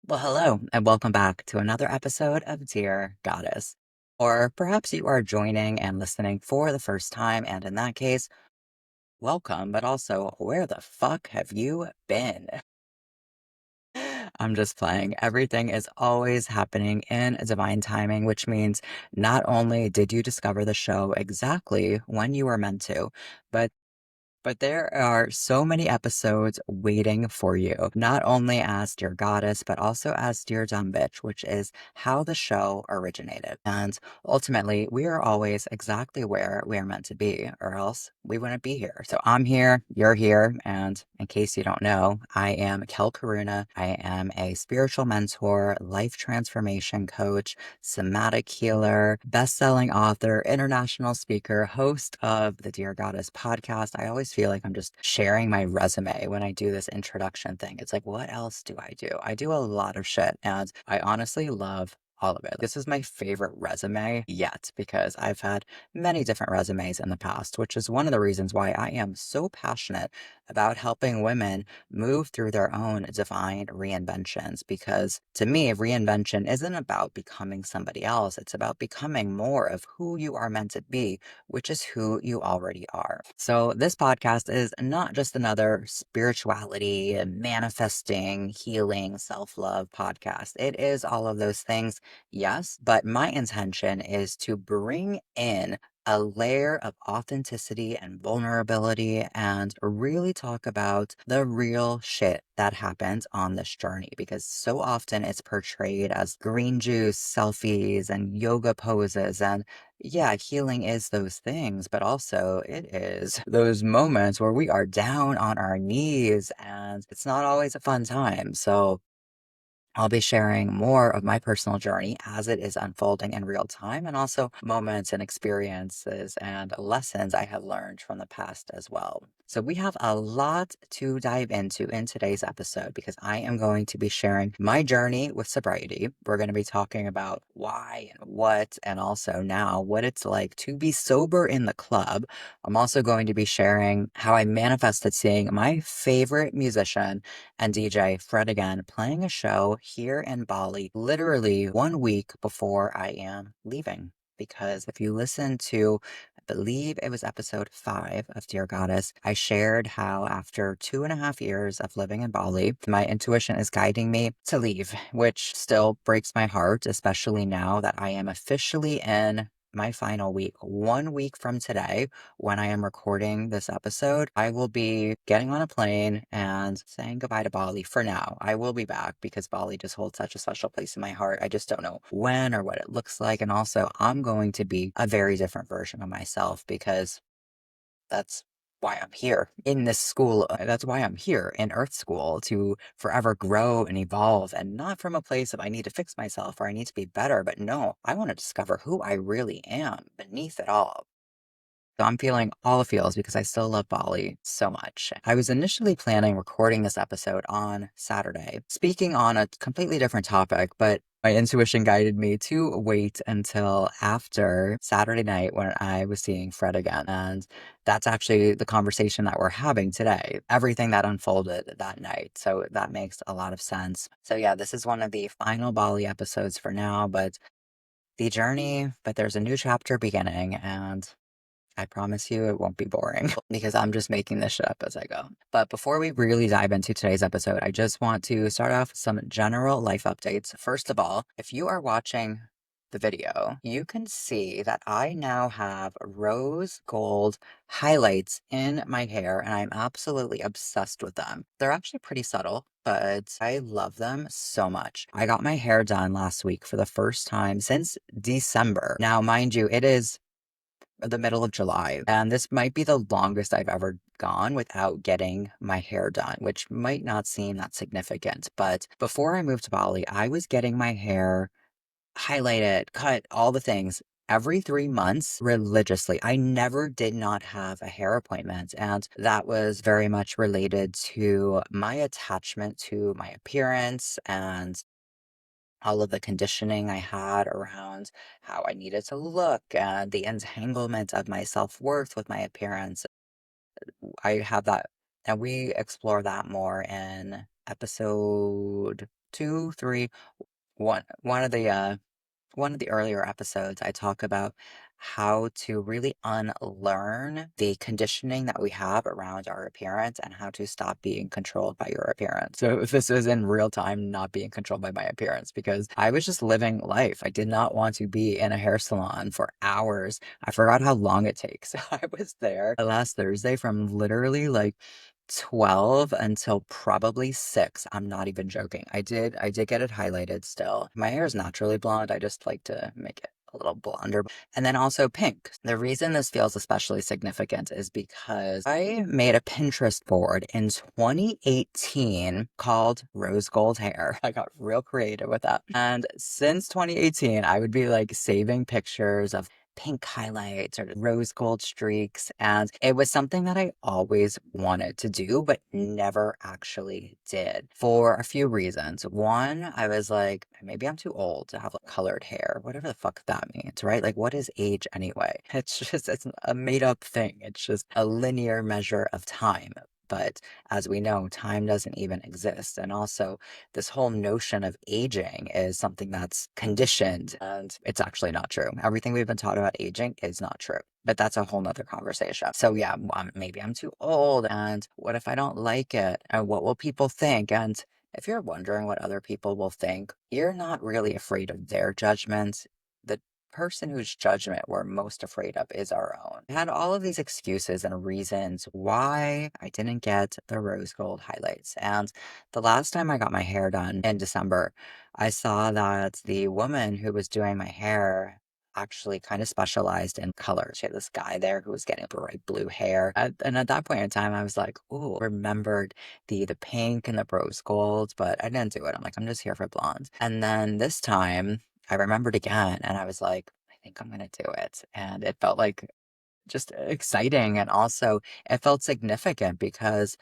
Well, hello, and welcome back to another episode of Dear Goddess. Or perhaps you are joining and listening for the first time, and in that case, welcome, but also, where the fuck have you been? I'm just playing. Everything is always happening in divine timing, which means not only did you discover the show exactly when you were meant to, but there are so many episodes waiting for you, not only as Dear Goddess, but also as Dear Dumb Bitch, which is how the show originated. And ultimately, we are always exactly where we are meant to be, or else we wouldn't be here. So I'm here, you're here, and in case you don't know, I am Kel Karuna. I am a spiritual mentor, life transformation coach, somatic healer, best-selling author, international speaker, host of the Dear Goddess podcast. I always feel like I'm just sharing my resume when I do this introduction thing. It's like, what else do? I do a lot of shit, and I honestly love all of it. This is my favorite resume yet because I've had many different resumes in the past, which is one of the reasons why I am so passionate about helping women move through their own divine reinventions. Because to me, reinvention isn't about becoming somebody else, it's about becoming more of who you are meant to be, which is who you already are. So, this podcast is not just another spirituality, manifesting, healing, self love podcast. It is all of those things, yes, but my intention is to bring in a layer of authenticity and vulnerability and really talk about the real shit that happens on this journey because so often it's portrayed as green juice selfies and yoga poses. And yeah, healing is those things, but also it is those moments where we are down on our knees and it's not always a fun time. So, I'll be sharing more of my personal journey as it is unfolding in real time, and also moments and experiences and lessons I have learned from the past as well. So, we have a lot to dive into in today's episode because I am going to be sharing my journey with sobriety. We're going to be talking about why and what, and also now what it's like to be sober in the club. I'm also going to be sharing how I manifested seeing my favorite musician and DJ Fred again playing a show here in Bali, literally 1 week before I am leaving. Because if you listen to, I believe it was episode 5 of Dear Goddess, I shared how after 2.5 years of living in Bali, my intuition is guiding me to leave, which still breaks my heart, especially now that I am officially in my final week. 1 week from today, when I am recording this episode, I will be getting on a plane and saying goodbye to Bali for now. I will be back because Bali just holds such a special place in my heart. I just don't know when or what it looks like. And also, I'm going to be a very different version of myself because that's why I'm here in this school. That's why I'm here in Earth School to forever grow and evolve and not from a place of I need to fix myself or I need to be better, but no, I want to discover who I really am beneath it all. So I'm feeling all the feels because I still love Bali so much. I was initially planning recording this episode on Saturday, speaking on a completely different topic, but my intuition guided me to wait until after Saturday night when I was seeing Fred again. And that's actually the conversation that we're having today, everything that unfolded that night. So that makes a lot of sense. So, yeah, this is one of the final Bali episodes for now, but the journey, but there's a new chapter beginning. And I promise you it won't be boring because I'm just making this shit up as I go. But before we really dive into today's episode, I just want to start off with some general life updates. First of all, if you are watching the video, you can see that I now have rose gold highlights in my hair and I'm absolutely obsessed with them. They're actually pretty subtle, but I love them so much. I got my hair done last week for the first time since December. Now, mind you, it is the middle of July. And this might be the longest I've ever gone without getting my hair done, which might not seem that significant. But before I moved to Bali, I was getting my hair highlighted, cut, all the things every 3 months religiously. I never did not have a hair appointment. And that was very much related to my attachment to my appearance and all of the conditioning I had around how I needed to look and the entanglement of my self-worth with my appearance. I have that, and we explore that more in episode two, three, one of the earlier episodes, I talk about how to really unlearn the conditioning that we have around our appearance and how to stop being controlled by your appearance. So if this was in real time, not being controlled by my appearance, because I was just living life. I did not want to be in a hair salon for hours. I forgot how long it takes. I was there last Thursday from literally like 12 until probably 6. I'm not even joking. I did get it highlighted still. My hair is naturally blonde. I just like to make it a little blonder. And then also pink. The reason this feels especially significant is because I made a Pinterest board in 2018 called Rose Gold Hair. I got real creative with that. And since 2018, I would be like saving pictures of pink highlights or rose gold streaks. And it was something that I always wanted to do, but never actually did for a few reasons. One, I was like, maybe I'm too old to have like colored hair, whatever the fuck that means, right? Like, what is age anyway? It's a made up thing. It's just a linear measure of time. But as we know, time doesn't even exist. And also, this whole notion of aging is something that's conditioned and it's actually not true. Everything we've been taught about aging is not true. But that's a whole nother conversation. So yeah, maybe I'm too old and what if I don't like it? And what will people think? And if you're wondering what other people will think, you're not really afraid of their judgments. The person whose judgment we're most afraid of is our own. I had all of these excuses and reasons why I didn't get the rose gold highlights. And the last time I got my hair done in December, I saw that the woman who was doing my hair actually kind of specialized in color. She had this guy there who was getting bright blue hair. And at that point in time, I was like, oh, remembered the pink and the rose gold, but I didn't do it. I'm like, I'm just here for blonde. And then this time I remembered again and I was like, I think I'm gonna do it. And it felt like just exciting. And also it felt significant because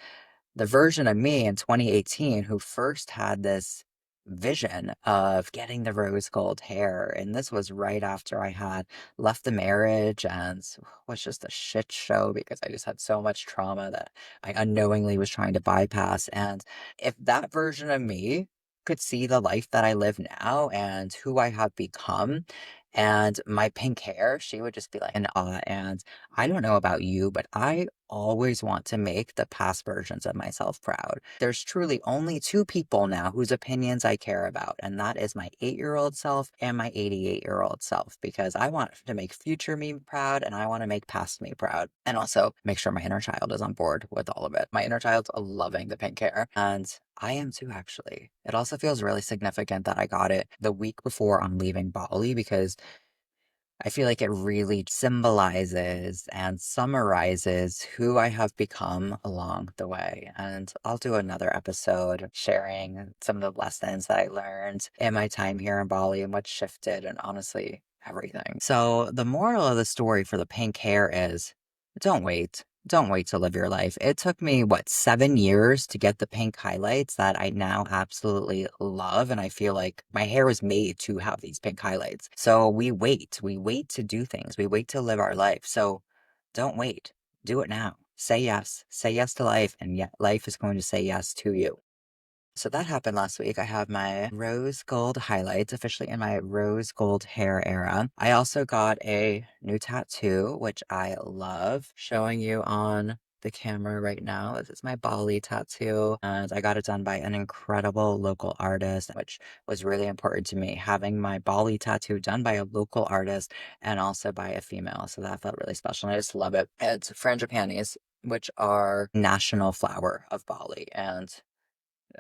the version of me in 2018 who first had this vision of getting the rose gold hair. And this was right after I had left the marriage and was just a shit show because I just had so much trauma that I unknowingly was trying to bypass. And if that version of me could see the life that I live now and who I have become and my pink hair, she would just be like in awe. And I don't know about you, but I always want to make the past versions of myself proud. There's truly only two people now whose opinions I care about, and that is my 8-year-old self and my 88-year-old self, because I want to make future me proud and I want to make past me proud. And also make sure my inner child is on board with all of it. My inner child's loving the pink hair, and I am too, actually. It also feels really significant that I got it the week before I'm leaving Bali because I feel like it really symbolizes and summarizes who I have become along the way. And I'll do another episode sharing some of the lessons that I learned in my time here in Bali and what shifted and honestly everything. So the moral of the story for the pink hair is don't wait. Don't wait to live your life. It took me, what, 7 years to get the pink highlights that I now absolutely love. And I feel like my hair was made to have these pink highlights. So we wait to do things, we wait to live our life. So don't wait, do it now. Say yes to life, and yet life is going to say yes to you. So that happened last week. I have my rose gold highlights officially in my rose gold hair era. I also got a new tattoo, which I love showing you on the camera right now. This is my Bali tattoo, and I got it done by an incredible local artist, which was really important to me. Having my Bali tattoo done by a local artist and also by a female. So that felt really special. And I just love it. It's frangipanis, which are national flower of Bali. And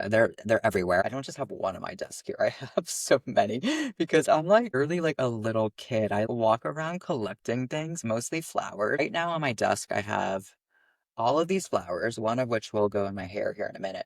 they're everywhere. I don't just have one on my desk here. I have so many because I'm like really like a little kid. I walk around collecting things, mostly flowers. Right now on my desk, I have all of these flowers, one of which will go in my hair here in a minute.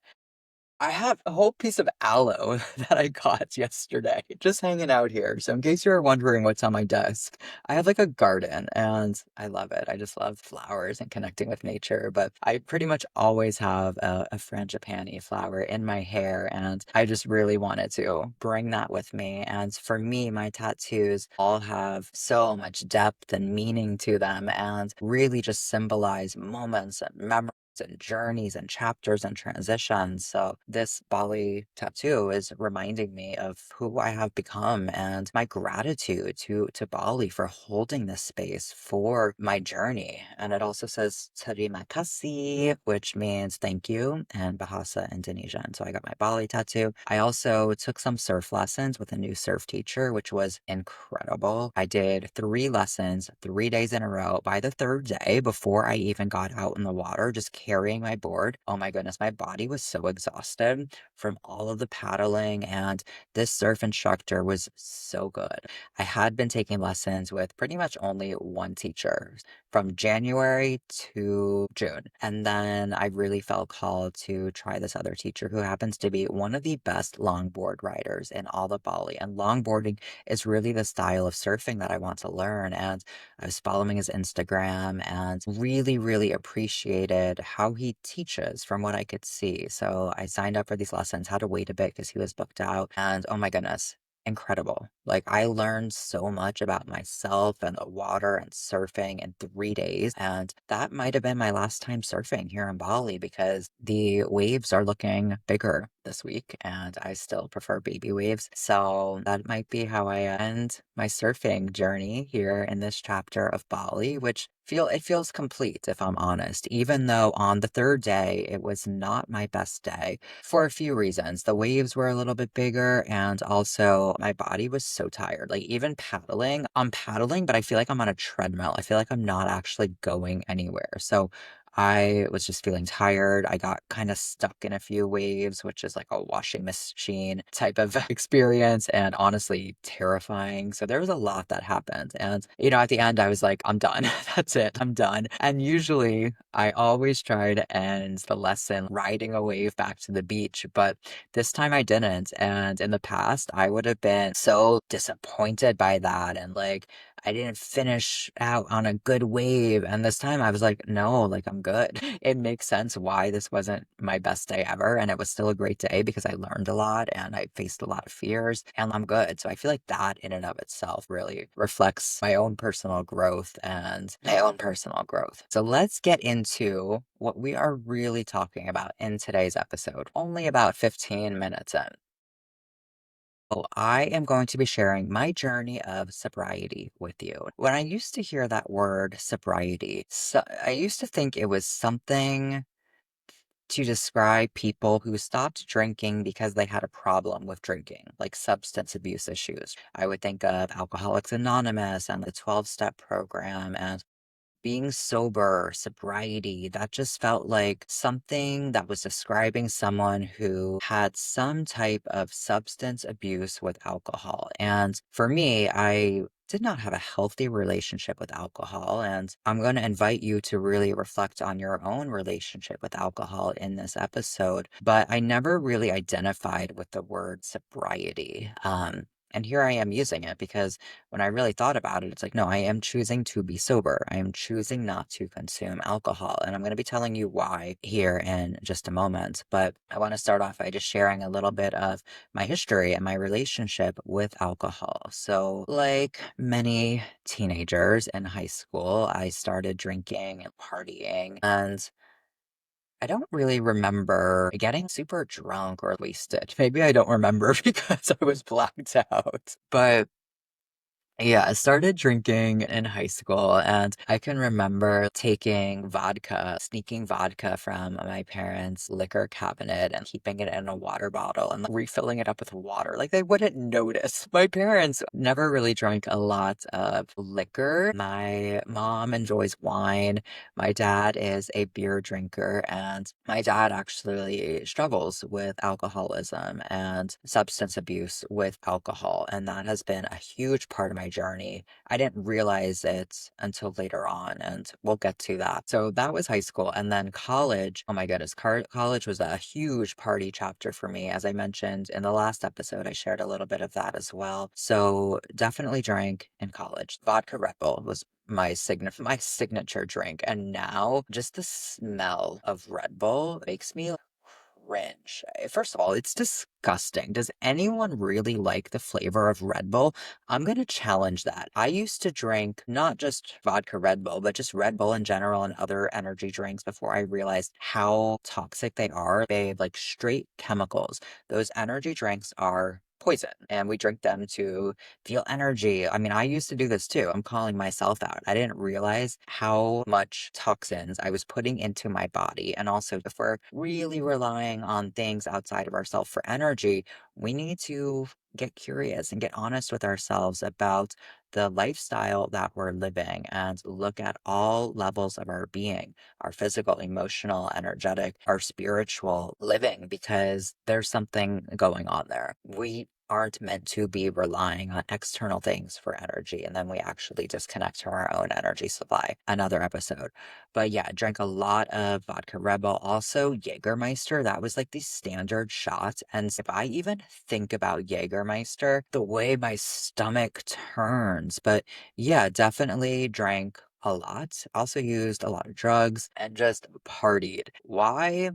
I have a whole piece of aloe that I got yesterday, just hanging out here. So in case you were wondering what's on my desk, I have like a garden and I love it. I just love flowers and connecting with nature. But I pretty much always have a frangipani flower in my hair, and I just really wanted to bring that with me. And for me, my tattoos all have so much depth and meaning to them and really just symbolize moments and memories and journeys and chapters and transitions. So this Bali tattoo is reminding me of who I have become and my gratitude to Bali for holding this space for my journey. And it also says terima kasih, which means thank you in Bahasa Indonesian. So I got my Bali tattoo. I also took some surf lessons with a new surf teacher, which was incredible. I did 3 lessons, 3 days in a row. By the third day, before I even got out in the water, just carrying my board, oh my goodness, my body was so exhausted from all of the paddling. And this surf instructor was so good. I had been taking lessons with pretty much only one teacher from January to June. And then I really felt called to try this other teacher who happens to be one of the best longboard riders in all of Bali. And longboarding is really the style of surfing that I want to learn. And I was following his Instagram and really, really appreciated how he teaches from what I could see. So I signed up for these lessons, had to wait a bit because he was booked out. And oh my goodness, incredible. Like, I learned so much about myself and the water and surfing in 3 days. And that might have been my last time surfing here in Bali because the waves are looking bigger this week and I still prefer baby waves. So that might be how I end my surfing journey here in this chapter of Bali, which it feels complete if I'm honest, even though on the third day it was not my best day for a few reasons. The waves were a little bit bigger, and also my body was so tired. Like, even paddling, I'm paddling, but I feel like I'm on a treadmill. I feel like I'm not actually going anywhere. So I was just feeling tired. I got kind of stuck in a few waves, which is like a washing machine type of experience and honestly terrifying. So there was a lot that happened. And, at the end, I was like, I'm done. That's it. I'm done. And usually I always try to end the lesson riding a wave back to the beach, but this time I didn't. And in the past, I would have been so disappointed by that. And like, I didn't finish out on a good wave. And this time I was like, no, like, I'm good. It makes sense why this wasn't my best day ever. And it was still a great day because I learned a lot and I faced a lot of fears and I'm good. So I feel like that in and of itself really reflects my own personal growth and my own personal growth. So let's get into what we are really talking about in today's episode, only about 15 minutes in. So I am going to be sharing my journey of sobriety with you. When I used to hear that word sobriety, I used to think it was something to describe people who stopped drinking because they had a problem with drinking, like substance abuse issues. I would think of Alcoholics Anonymous and the 12-step program and being sober, sobriety, that just felt like something that was describing someone who had some type of substance abuse with alcohol. And for me, I did not have a healthy relationship with alcohol. And I'm going to invite you to really reflect on your own relationship with alcohol in this episode. But I never really identified with the word sobriety. And here I am using it because when I really thought about it, it's like, no, I am choosing to be sober. I am choosing not to consume alcohol. And I'm going to be telling you why here in just a moment. But I want to start off by just sharing a little bit of my history and my relationship with alcohol. So, like many teenagers in high school, I started drinking and partying. And I don't really remember getting super drunk or wasted. Maybe I don't remember because I was blacked out. But yeah, I started drinking in high school, and I can remember taking vodka, sneaking vodka from my parents' liquor cabinet and keeping it in a water bottle and refilling it up with water. Like, they wouldn't notice. My parents never really drank a lot of liquor. My mom enjoys wine. My dad is a beer drinker, and my dad actually struggles with alcoholism and substance abuse with alcohol. And that has been a huge part of my journey. I didn't realize it until later on, and we'll get to that. So that was high school. And then college, oh my goodness, college was a huge party chapter for me. As I mentioned in the last episode, I shared a little bit of that as well. So definitely drank in college. Vodka Red Bull was my signature drink. And now just the smell of Red Bull makes me cringe. First of all, it's disgusting. Does anyone really like the flavor of Red Bull? I'm gonna challenge that. I used to drink not just vodka Red Bull, but just Red Bull in general and other energy drinks before I realized how toxic they are. They like straight chemicals. Those energy drinks are poison, and we drink them to feel energy. I mean, I used to do this too. I'm calling myself out. I didn't realize how much toxins I was putting into my body. And also, if we're really relying on things outside of ourselves for energy, we need to get curious and get honest with ourselves about the lifestyle that we're living and look at all levels of our being, our physical, emotional, energetic, our spiritual living, because there's something going on there. We aren't meant to be relying on external things for energy, and then we actually disconnect from our own energy supply. Another episode. But yeah, drank a lot of vodka Red Bull, also Jägermeister. That was like the standard shot. And if I even think about Jägermeister, the way my stomach turns. But yeah, definitely drank a lot. Also used a lot of drugs and just partied. Why?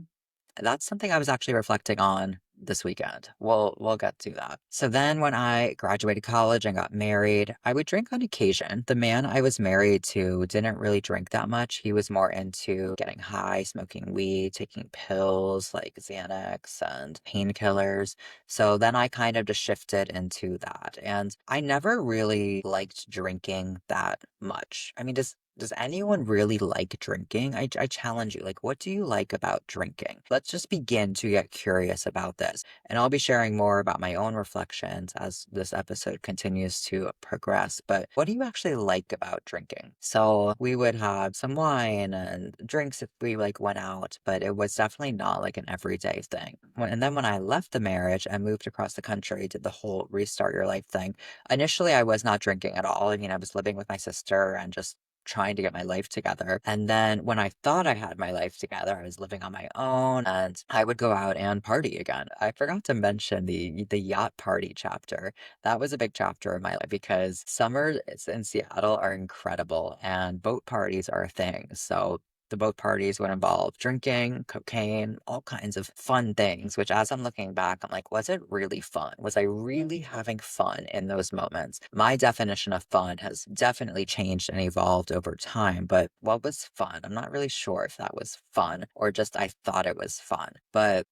That's something I was actually reflecting on this weekend. We'll get to that. So then when I graduated college and got married, I would drink on occasion. The man I was married to didn't really drink that much. He was more into getting high, smoking weed, taking pills like Xanax and painkillers. So then I kind of just shifted into that. And I never really liked drinking that much. I mean, does anyone really like drinking? I challenge you. Like, what do you like about drinking? Let's just begin to get curious about this. And I'll be sharing more about my own reflections as this episode continues to progress. But what do you actually like about drinking? So we would have some wine and drinks if we like went out, but it was definitely not like an everyday thing. And then when I left the marriage and moved across the country, did the whole restart your life thing. Initially, I was not drinking at all. I mean, I was living with my sister and just trying to get my life together. And then when I thought I had my life together, I was living on my own and I would go out and party again. I forgot to mention the yacht party chapter. That was a big chapter in my life because summers in Seattle are incredible and boat parties are a thing. So the boat parties would involve drinking, cocaine, all kinds of fun things, which as I'm looking back, I'm like, was it really fun? Was I really having fun in those moments? My definition of fun has definitely changed and evolved over time, but what was fun? I'm not really sure if that was fun or just I thought it was fun. But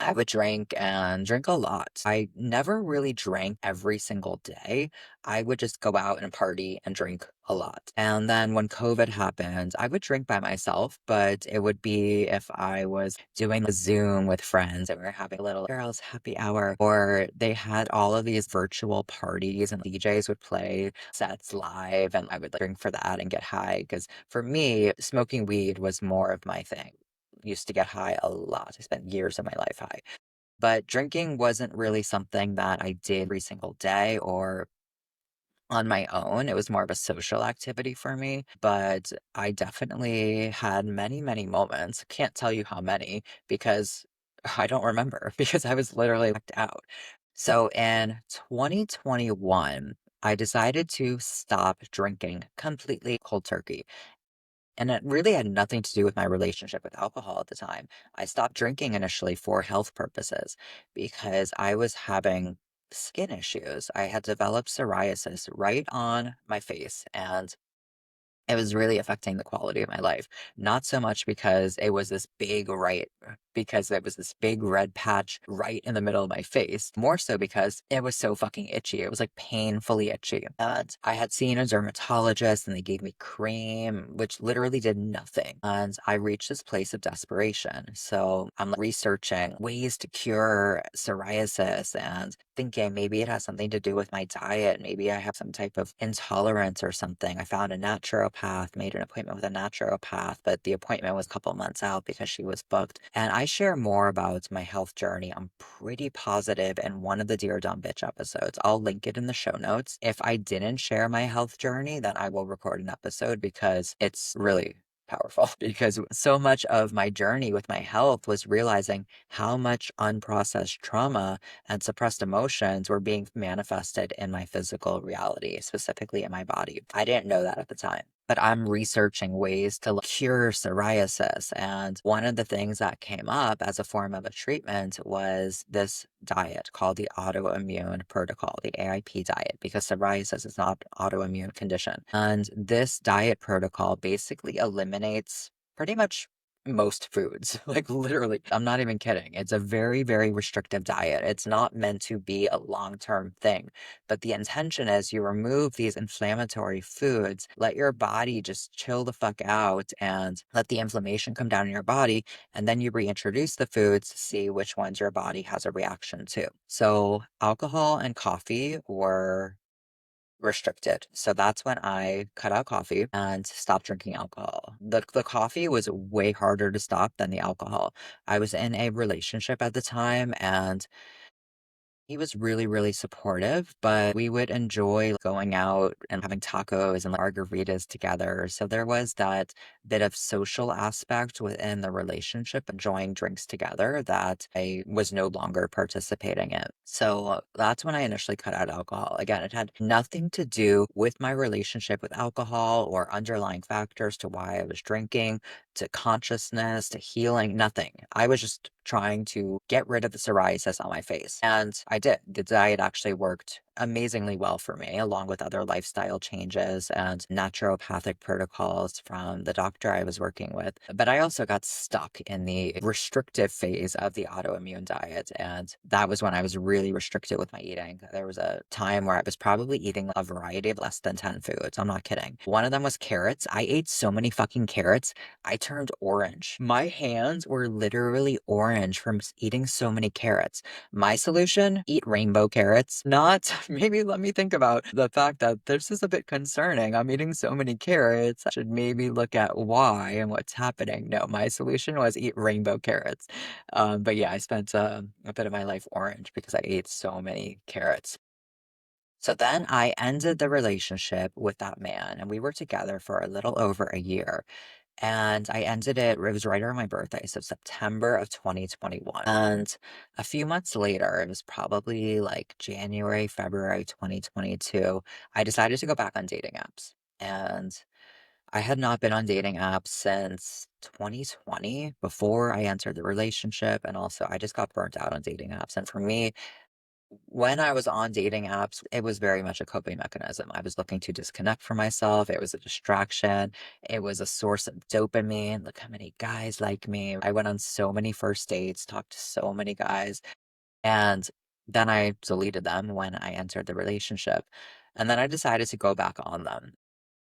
I would drink and drink a lot. I never really drank every single day. I would just go out and party and drink a lot. And then when COVID happened, I would drink by myself, but it would be if I was doing a Zoom with friends and we were having a little girls' happy hour, or they had all of these virtual parties and DJs would play sets live, and I would like, drink for that and get high. Because for me, smoking weed was more of my thing. Used to get high a lot. I spent years of my life high. But drinking wasn't really something that I did every single day or on my own. It was more of a social activity for me. But I definitely had many, many moments. Can't tell you how many because I don't remember because I was literally blacked out. So in 2021, I decided to stop drinking completely cold turkey. And it really had nothing to do with my relationship with alcohol at the time. I stopped drinking initially for health purposes because I was having skin issues. I had developed psoriasis right on my face, and it was really affecting the quality of my life. Not so much because it was this big red patch right in the middle of my face. More so because it was so fucking itchy. It was like painfully itchy. And I had seen a dermatologist and they gave me cream, which literally did nothing. And I reached this place of desperation. So I'm like, researching ways to cure psoriasis and thinking maybe it has something to do with my diet. Maybe I have some type of intolerance or something. I found a naturopath, made an appointment with a naturopath, but the appointment was a couple months out because she was booked. And I share more about my health journey. I'm pretty positive in one of the Dear Dumb Bitch episodes. I'll link it in the show notes. If I didn't share my health journey, then I will record an episode because it's really powerful because so much of my journey with my health was realizing how much unprocessed trauma and suppressed emotions were being manifested in my physical reality, specifically in my body. I didn't know that at the time. but I'm researching ways to cure psoriasis. And one of the things that came up as a form of a treatment was this diet called the autoimmune protocol, the AIP diet, because psoriasis is not an autoimmune condition. And this diet protocol basically eliminates pretty much most foods. Like literally, I'm not even kidding. It's a very, very restrictive diet. It's not meant to be a long-term thing. But the intention is you remove these inflammatory foods, let your body just chill the fuck out and let the inflammation come down in your body. And then you reintroduce the foods to see which ones your body has a reaction to. So alcohol and coffee were restricted. So that's when I cut out coffee and stopped drinking alcohol. The coffee was way harder to stop than the alcohol. I was in a relationship at the time and he was really, really supportive, but we would enjoy going out and having tacos and margaritas together. So there was that bit of social aspect within the relationship, enjoying drinks together that I was no longer participating in. So that's when I initially cut out alcohol. Again, it had nothing to do with my relationship with alcohol or underlying factors to why I was drinking, to consciousness, to healing, nothing. I was just trying to get rid of the psoriasis on my face. And I did. The diet actually worked amazingly well for me, along with other lifestyle changes and naturopathic protocols from the doctor I was working with. But I also got stuck in the restrictive phase of the autoimmune diet. And that was when I was really restricted with my eating. There was a time where I was probably eating a variety of less than 10 foods. I'm not kidding. One of them was carrots. I ate so many fucking carrots. I turned orange. My hands were literally orange from eating so many carrots. My solution, eat rainbow carrots. Not, maybe let me think about the fact that this is a bit concerning. I'm eating so many carrots. I should maybe look at why and what's happening. No, my solution was eat rainbow carrots. But yeah, I spent a bit of my life orange because I ate so many carrots. So then I ended the relationship with that man, and we were together for a little over a year. And I ended it was right around my birthday, so September of 2021. And a few months later, it was probably like January, February 2022, I decided to go back on dating apps. And I had not been on dating apps since 2020 before I entered the relationship. And also, I just got burnt out on dating apps. And for me, when I was on dating apps, it was very much a coping mechanism. I was looking to disconnect from myself. It was a distraction. It was a source of dopamine. Look how many guys like me. I went on so many first dates, talked to so many guys, and then I deleted them when I entered the relationship. And then I decided to go back on them.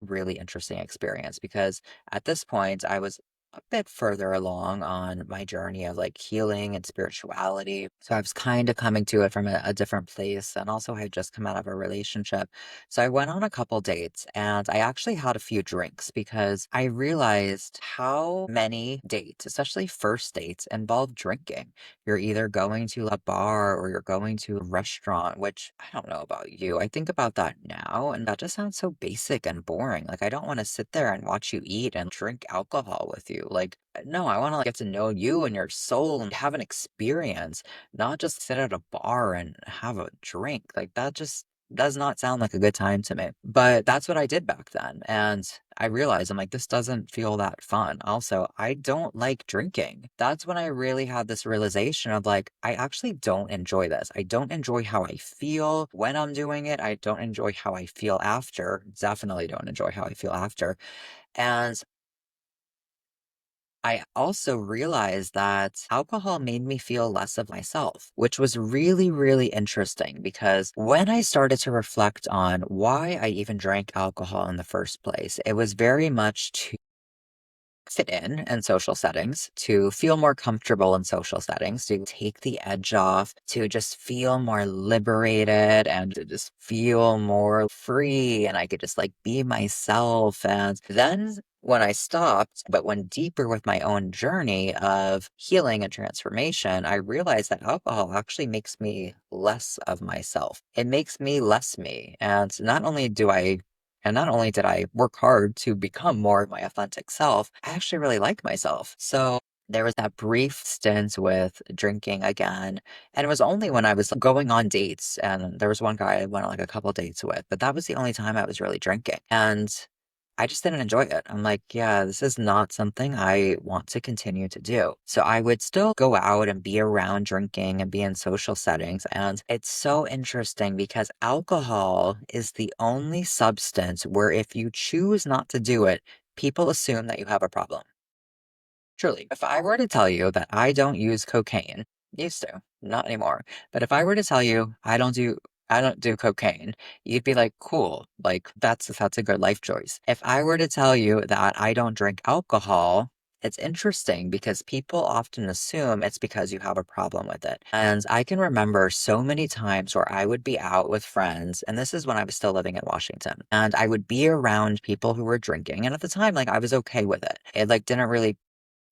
Really interesting experience because at this point I was a bit further along on my journey of like healing and spirituality. So I was kind of coming to it from a different place. And also, I had just come out of a relationship. So I went on a couple dates and I actually had a few drinks because I realized how many dates, especially first dates, involve drinking. You're either going to a bar or you're going to a restaurant, which I don't know about you. I think about that now, and that just sounds so basic and boring. Like, I don't want to sit there and watch you eat and drink alcohol with you. Like, no, I want to get to know you and your soul and have an experience, not just sit at a bar and have a drink. Like, that just does not sound like a good time to me. But that's what I did back then. And I realized I'm like, this doesn't feel that fun. Also, I don't like drinking. That's when I really had this realization of like, I actually don't enjoy this. I don't enjoy how I feel when I'm doing it. I don't enjoy how I feel after. Definitely don't enjoy how I feel after. And I also realized that alcohol made me feel less of myself, which was really, really interesting because when I started to reflect on why I even drank alcohol in the first place, it was very much to fit in social settings, to feel more comfortable in social settings, to take the edge off, to just feel more liberated and to just feel more free. And I could just like be myself. And then when I stopped, but went deeper with my own journey of healing and transformation, I realized that alcohol actually makes me less of myself. It makes me less me. And not only did I work hard to become more of my authentic self, I actually really like myself. So there was that brief stint with drinking again. And it was only when I was going on dates. And there was one guy I went on like a couple dates with, but that was the only time I was really drinking. And I just didn't enjoy it. I'm like, yeah, this is not something I want to continue to do. So I would still go out and be around drinking and be in social settings. And it's so interesting because alcohol is the only substance where if you choose not to do it, people assume that you have a problem. Truly, if I were to tell you that I don't use cocaine, used to, not anymore, but if I were to tell you I don't do cocaine, you'd be like, "Cool, like that's a good life choice." If I were to tell you that I don't drink alcohol, it's interesting because people often assume it's because you have a problem with it. And I can remember so many times where I would be out with friends, and this is when I was still living in Washington, and I would be around people who were drinking, and at the time, like, I was okay with it. It, like, didn't really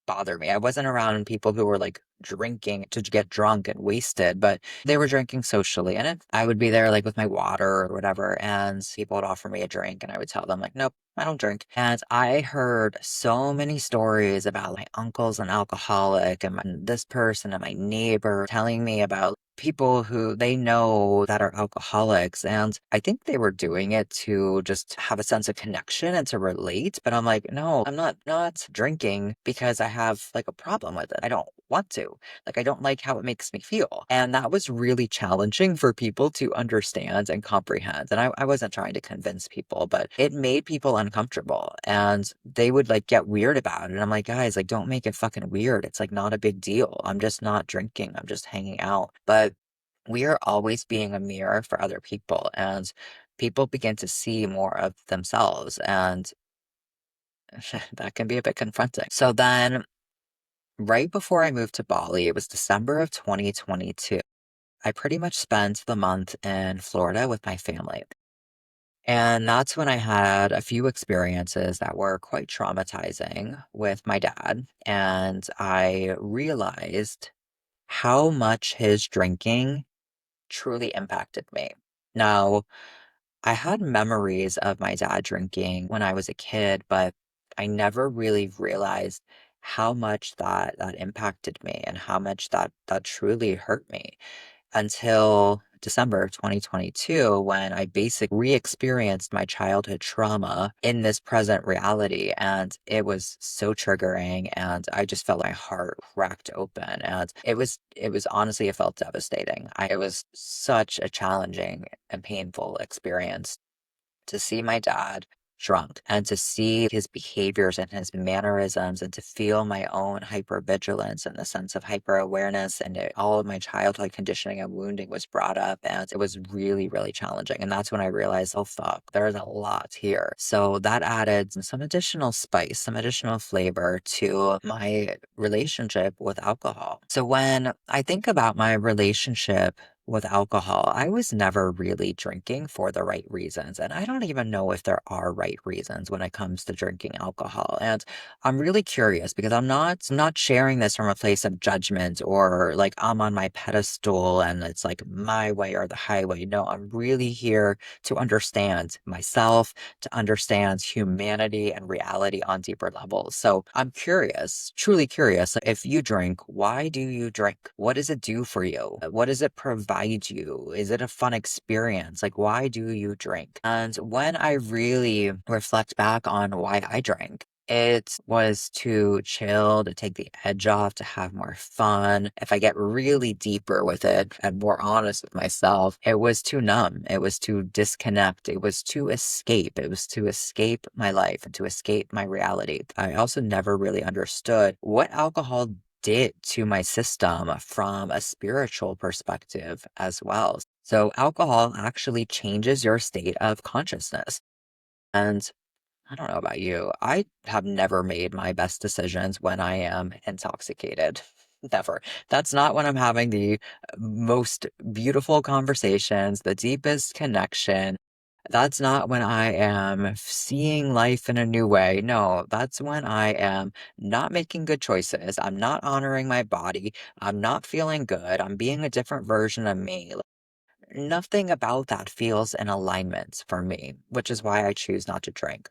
bother me. I wasn't around people who were like drinking to get drunk and wasted, but they were drinking socially. And I would be there like with my water or whatever, and people would offer me a drink, and I would tell them, like, nope, I don't drink. And I heard so many stories about my uncle's an alcoholic and this person and my neighbor telling me about people who they know that are alcoholics. And I think they were doing it to just have a sense of connection and to relate. But I'm like, no, I'm not drinking because I have like a problem with it. I don't want to. Like, I don't like how it makes me feel. And that was really challenging for people to understand and comprehend. And I wasn't trying to convince people, but it made people uncomfortable and they would like get weird about it. And I'm like, guys, like, don't make it fucking weird. It's like not a big deal. I'm just not drinking. I'm just hanging out. But we are always being a mirror for other people, and people begin to see more of themselves, and that can be a bit confronting. So then, right before I moved to Bali, it was December of 2022. I pretty much spent the month in Florida with my family. And that's when I had a few experiences that were quite traumatizing with my dad. And I realized how much his drinking truly impacted me. Now, I had memories of my dad drinking when I was a kid, but I never really realized how much that impacted me and how much that truly hurt me until December of 2022 when I basically re-experienced my childhood trauma in this present reality. And it was so triggering and I just felt my heart cracked open. And it was honestly, it felt devastating. It was such a challenging and painful experience to see my dad drunk and to see his behaviors and his mannerisms and to feel my own hypervigilance and the sense of hyper awareness and all of my childhood conditioning and wounding was brought up and it was really, really challenging. And that's when I realized, oh fuck, there's a lot here. So that added some additional spice, some additional flavor to my relationship with alcohol. So when I think about my relationship with alcohol, I was never really drinking for the right reasons. And I don't even know if there are right reasons when it comes to drinking alcohol. And I'm really curious because I'm not sharing this from a place of judgment or like I'm on my pedestal and it's like my way or the highway. No, I'm really here to understand myself, to understand humanity and reality on deeper levels. So I'm curious, truly curious, if you drink, why do you drink? What does it do for you? What does it provide you? Is it a fun experience? Like, why do you drink? And when I really reflect back on why I drank, it was to chill, to take the edge off, to have more fun. If I get really deeper with it and more honest with myself, it was to numb. It was to disconnect. It was to escape. It was to escape my life and to escape my reality. I also never really understood what alcohol did to my system from a spiritual perspective as well. So alcohol actually changes your state of consciousness. And I don't know about you. I have never made my best decisions when I am intoxicated. Never. That's not when I'm having the most beautiful conversations, the deepest connection. That's not when I am seeing life in a new way. No, that's when I am not making good choices. I'm not honoring my body. I'm not feeling good. I'm being a different version of me. Nothing about that feels in alignment for me, which is why I choose not to drink.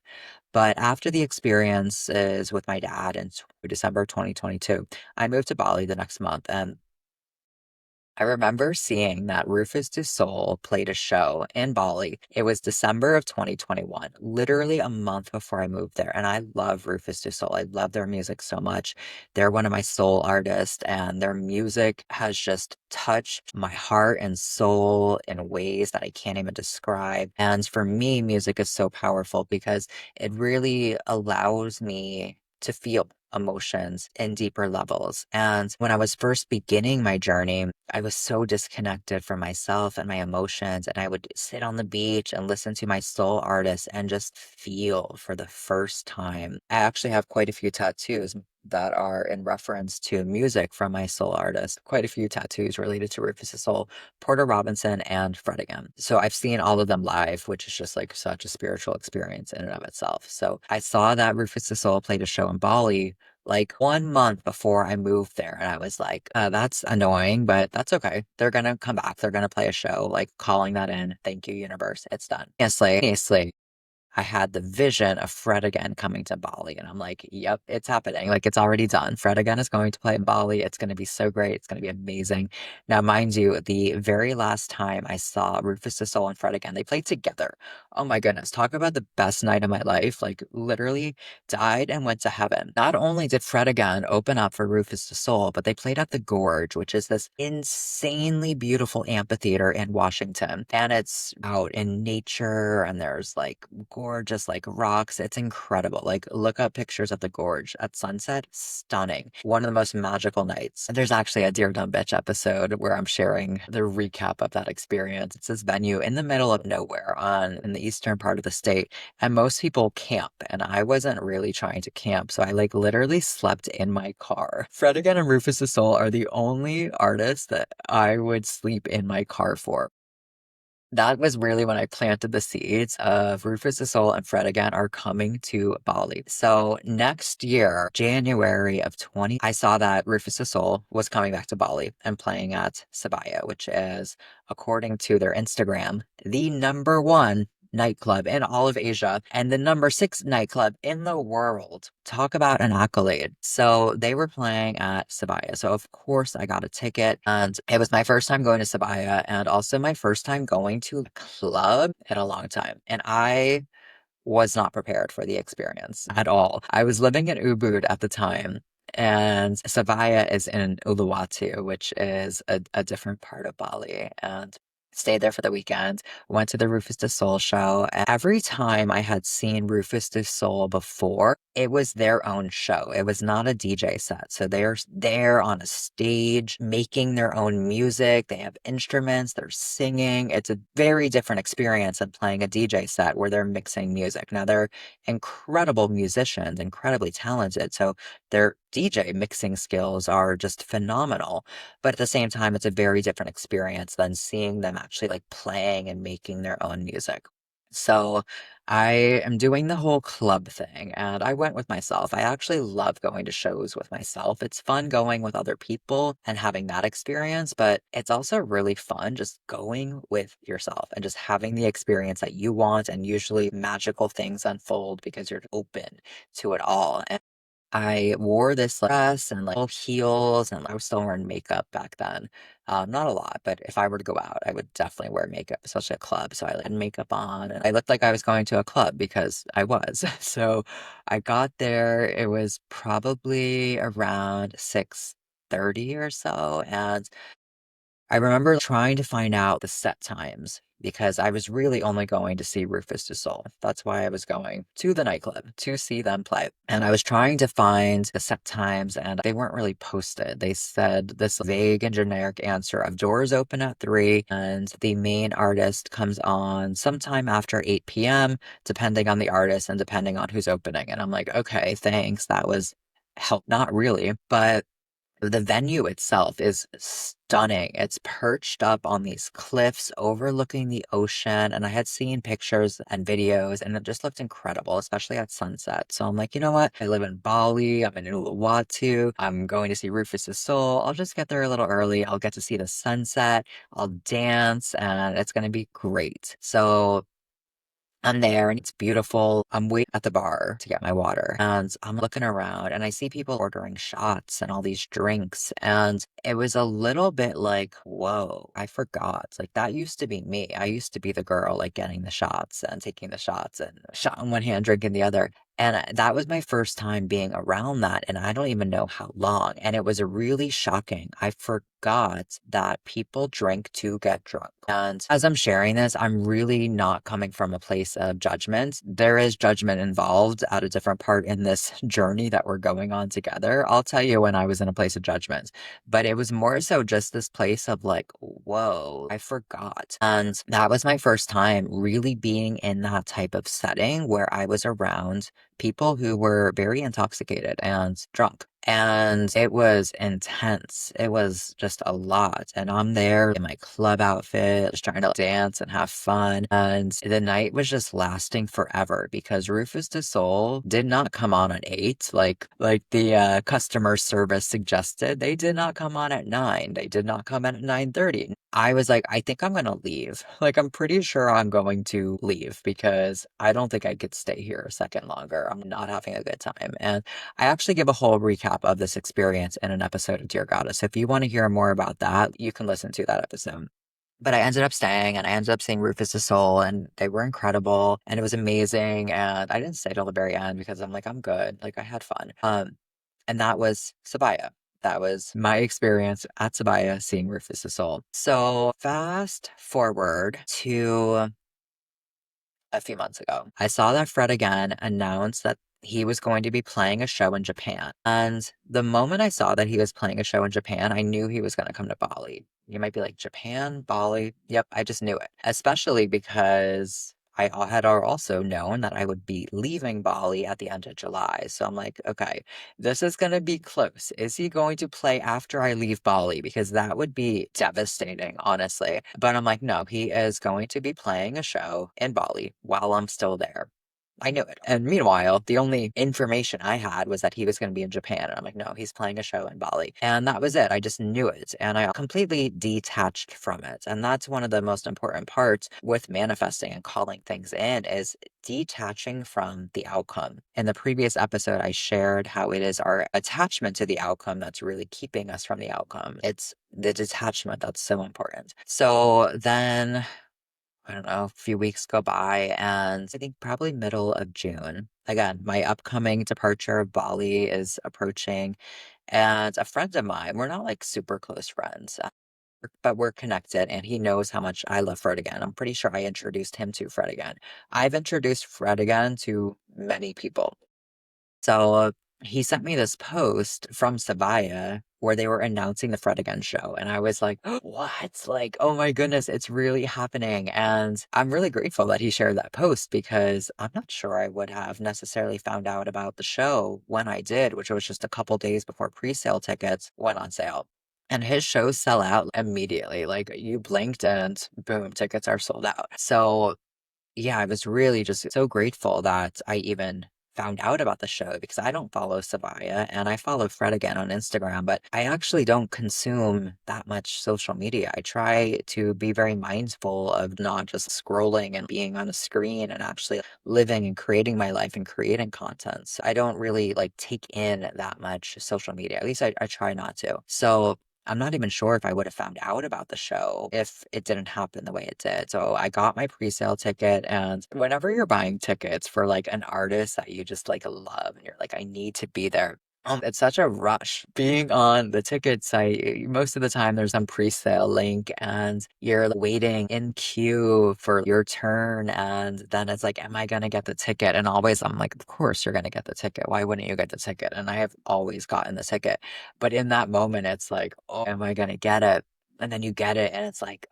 But after the experiences with my dad in December 2022, I moved to Bali the next month. And I remember seeing that Rufus Du Sol played a show in Bali. It was December of 2021, literally a month before I moved there. And I love Rufus Du Sol. I love their music so much. They're one of my soul artists, and their music has just touched my heart and soul in ways that I can't even describe. And for me, music is so powerful because it really allows me to feel emotions in deeper levels. And when I was first beginning my journey, I was so disconnected from myself and my emotions. And I would sit on the beach and listen to my soul artist and just feel for the first time. I actually have quite a few tattoos that are in reference to music from my soul artist. Quite a few tattoos related to Rufus' Soul, Porter Robinson, and Fred again. So I've seen all of them live, which is just like such a spiritual experience in and of itself. So I saw that Rufus Soul played a show in Bali like 1 month before I moved there. And I was like, that's annoying, but that's okay. They're going to come back. They're going to play a show, like calling that in. Thank you, universe. It's done. Honestly, I had the vision of Fred again coming to Bali, and I'm like, yep, it's happening. Like, it's already done. Fred again is going to play in Bali. It's going to be so great. It's going to be amazing. Now, mind you, the very last time I saw Rufus the Soul and Fred again, they played together. Oh my goodness. Talk about the best night of my life. Like, literally died and went to heaven. Not only did Fred again open up for Rufus the Soul, but they played at the Gorge, which is this insanely beautiful amphitheater in Washington. And it's out in nature, and there's like gorgeous like rocks. It's incredible. Like look up pictures of the gorge at sunset. Stunning. One of the most magical nights. There's actually a Dear Dumb Bitch episode where I'm sharing the recap of that experience. It's this venue in the middle of nowhere on in the eastern part of the state, and most people camp, and I wasn't really trying to camp, so I like literally slept in my car. Fred again and Rufus the Soul are the only artists that I would sleep in my car for. That was really when I planted the seeds of Rufus the Soul and Fred again are coming to Bali. So next year, January of 20, I saw that Rufus the Soul was coming back to Bali and playing at Sabaya, which is, according to their Instagram, the number one nightclub in all of Asia and the number six nightclub in the world. Talk about an accolade. So they were playing at Sabaya. So of course I got a ticket, and it was my first time going to Sabaya and also my first time going to a club in a long time. And I was not prepared for the experience at all. I was living in Ubud at the time, and Sabaya is in Uluwatu, which is a different part of Bali. And stayed there for the weekend, went to the Rufus de Soul show. And every time I had seen Rufus de Soul before, it was their own show. It was not a DJ set. So they're there on a stage making their own music. They have instruments, they're singing. It's a very different experience than playing a DJ set where they're mixing music. Now, they're incredible musicians, incredibly talented. So their DJ mixing skills are just phenomenal. But at the same time, it's a very different experience than seeing them actually like playing and making their own music. So I am doing the whole club thing, and I went with myself. I actually love going to shows with myself. It's fun going with other people and having that experience, but it's also really fun just going with yourself and just having the experience that you want. And usually magical things unfold because you're open to it all. I wore this like, dress and like little heels, and I was still wearing makeup back then. Not a lot, but if I were to go out, I would definitely wear makeup, especially at clubs. So I had makeup on, and I looked like I was going to a club because I was. So I got there. It was probably around 6:30 or so, and I remember trying to find out the set times because I was really only going to see Rufus Du Sol. That's why I was going to the nightclub to see them play. And I was trying to find the set times, and they weren't really posted. They said this vague and generic answer of doors open at 3 and the main artist comes on sometime after 8 p.m., depending on the artist and depending on who's opening. And I'm like, okay, thanks. That was help. Not really, but the venue itself is stunning. It's perched up on these cliffs overlooking the ocean, and I had seen pictures and videos, and it just looked incredible, especially at sunset. So I'm like, you know what? I live in Bali. I'm in Uluwatu. I'm going to see Rufus' Soul. I'll just get there a little early. I'll get to see the sunset. I'll dance, and it's going to be great. So I'm there and it's beautiful. I'm waiting at the bar to get my water and I'm looking around and I see people ordering shots and all these drinks. And it was a little bit like, whoa, I forgot. Like that used to be me. I used to be the girl like getting the shots and taking the shots and shot in one hand, drink in the other. And that was my first time being around that. And I don't even know how long. And it was really shocking. I forgot that people drink to get drunk. And as I'm sharing this, I'm really not coming from a place of judgment. There is judgment involved at a different part in this journey that we're going on together. I'll tell you when I was in a place of judgment, but it was more so just this place of like, whoa, I forgot. And that was my first time really being in that type of setting where I was around people who were very intoxicated and drunk. And it was intense. It was just a lot. And I'm there in my club outfit, just trying to dance and have fun. And the night was just lasting forever because Rufus Du Sol did not come on at 8, like the customer service suggested. They did not come on at 9. They did not come in at 9:30. I was like, I think I'm gonna leave. Like, I'm pretty sure I'm going to leave because I don't think I could stay here a second longer. I'm not having a good time. And I actually give a whole recap of this experience in an episode of Dear Goddess. If you want to hear more about that, you can listen to that episode. But I ended up staying and I ended up seeing Rufus Du Sol and they were incredible and it was amazing. And I didn't stay till the very end because I'm like, I'm good. Like I had fun. And that was Sabaya. That was my experience at Sabaya seeing Rufus Du Sol. So fast forward to a few months ago. I saw that Fred again announced that he was going to be playing a show in Japan. And the moment I saw that he was playing a show in Japan, I knew he was going to come to Bali. You might be like, Japan, Bali. Yep, I just knew it. Especially because had also known that I would be leaving Bali at the end of July. So I'm like, okay, this is going to be close. Is he going to play after I leave Bali? Because that would be devastating, honestly. But I'm like, no, he is going to be playing a show in Bali while I'm still there. I knew it. And meanwhile, the only information I had was that he was going to be in Japan. And I'm like, no, he's playing a show in Bali. And that was it. I just knew it. And I completely detached from it. And that's one of the most important parts with manifesting and calling things in is detaching from the outcome. In the previous episode, I shared how it is our attachment to the outcome that's really keeping us from the outcome. It's the detachment that's so important. So then I don't know, a few weeks go by, and I think probably middle of June. Again, my upcoming departure of Bali is approaching, and a friend of mine, we're not like super close friends, but we're connected, and he knows how much I love Fred again. I'm pretty sure I introduced him to Fred again. I've introduced Fred again to many people. So he sent me this post from Sabaya where they were announcing the Fred Again show. And I was like, what? Like, oh my goodness, it's really happening. And I'm really grateful that he shared that post because I'm not sure I would have necessarily found out about the show when I did, which was just a couple days before pre-sale tickets went on sale. And his shows sell out immediately. Like you blinked and boom, tickets are sold out. So yeah, I was really just so grateful that I even found out about the show because I don't follow Sabaya and I follow Fred again on Instagram, but I actually don't consume that much social media. I try to be very mindful of not just scrolling and being on a screen and actually living and creating my life and creating content. So I don't really like take in that much social media. At least I try not to. So I'm not even sure if I would have found out about the show if it didn't happen the way it did. So I got my pre-sale ticket and whenever you're buying tickets for like an artist that you just like love and you're like, I need to be there. It's such a rush being on the ticket site. Most of the time, there's some pre-sale link, and you're waiting in queue for your turn. And then it's like, am I gonna get the ticket? And always, I'm like, of course you're gonna get the ticket. Why wouldn't you get the ticket? And I have always gotten the ticket. But in that moment, it's like, oh, am I gonna get it? And then you get it, and it's like,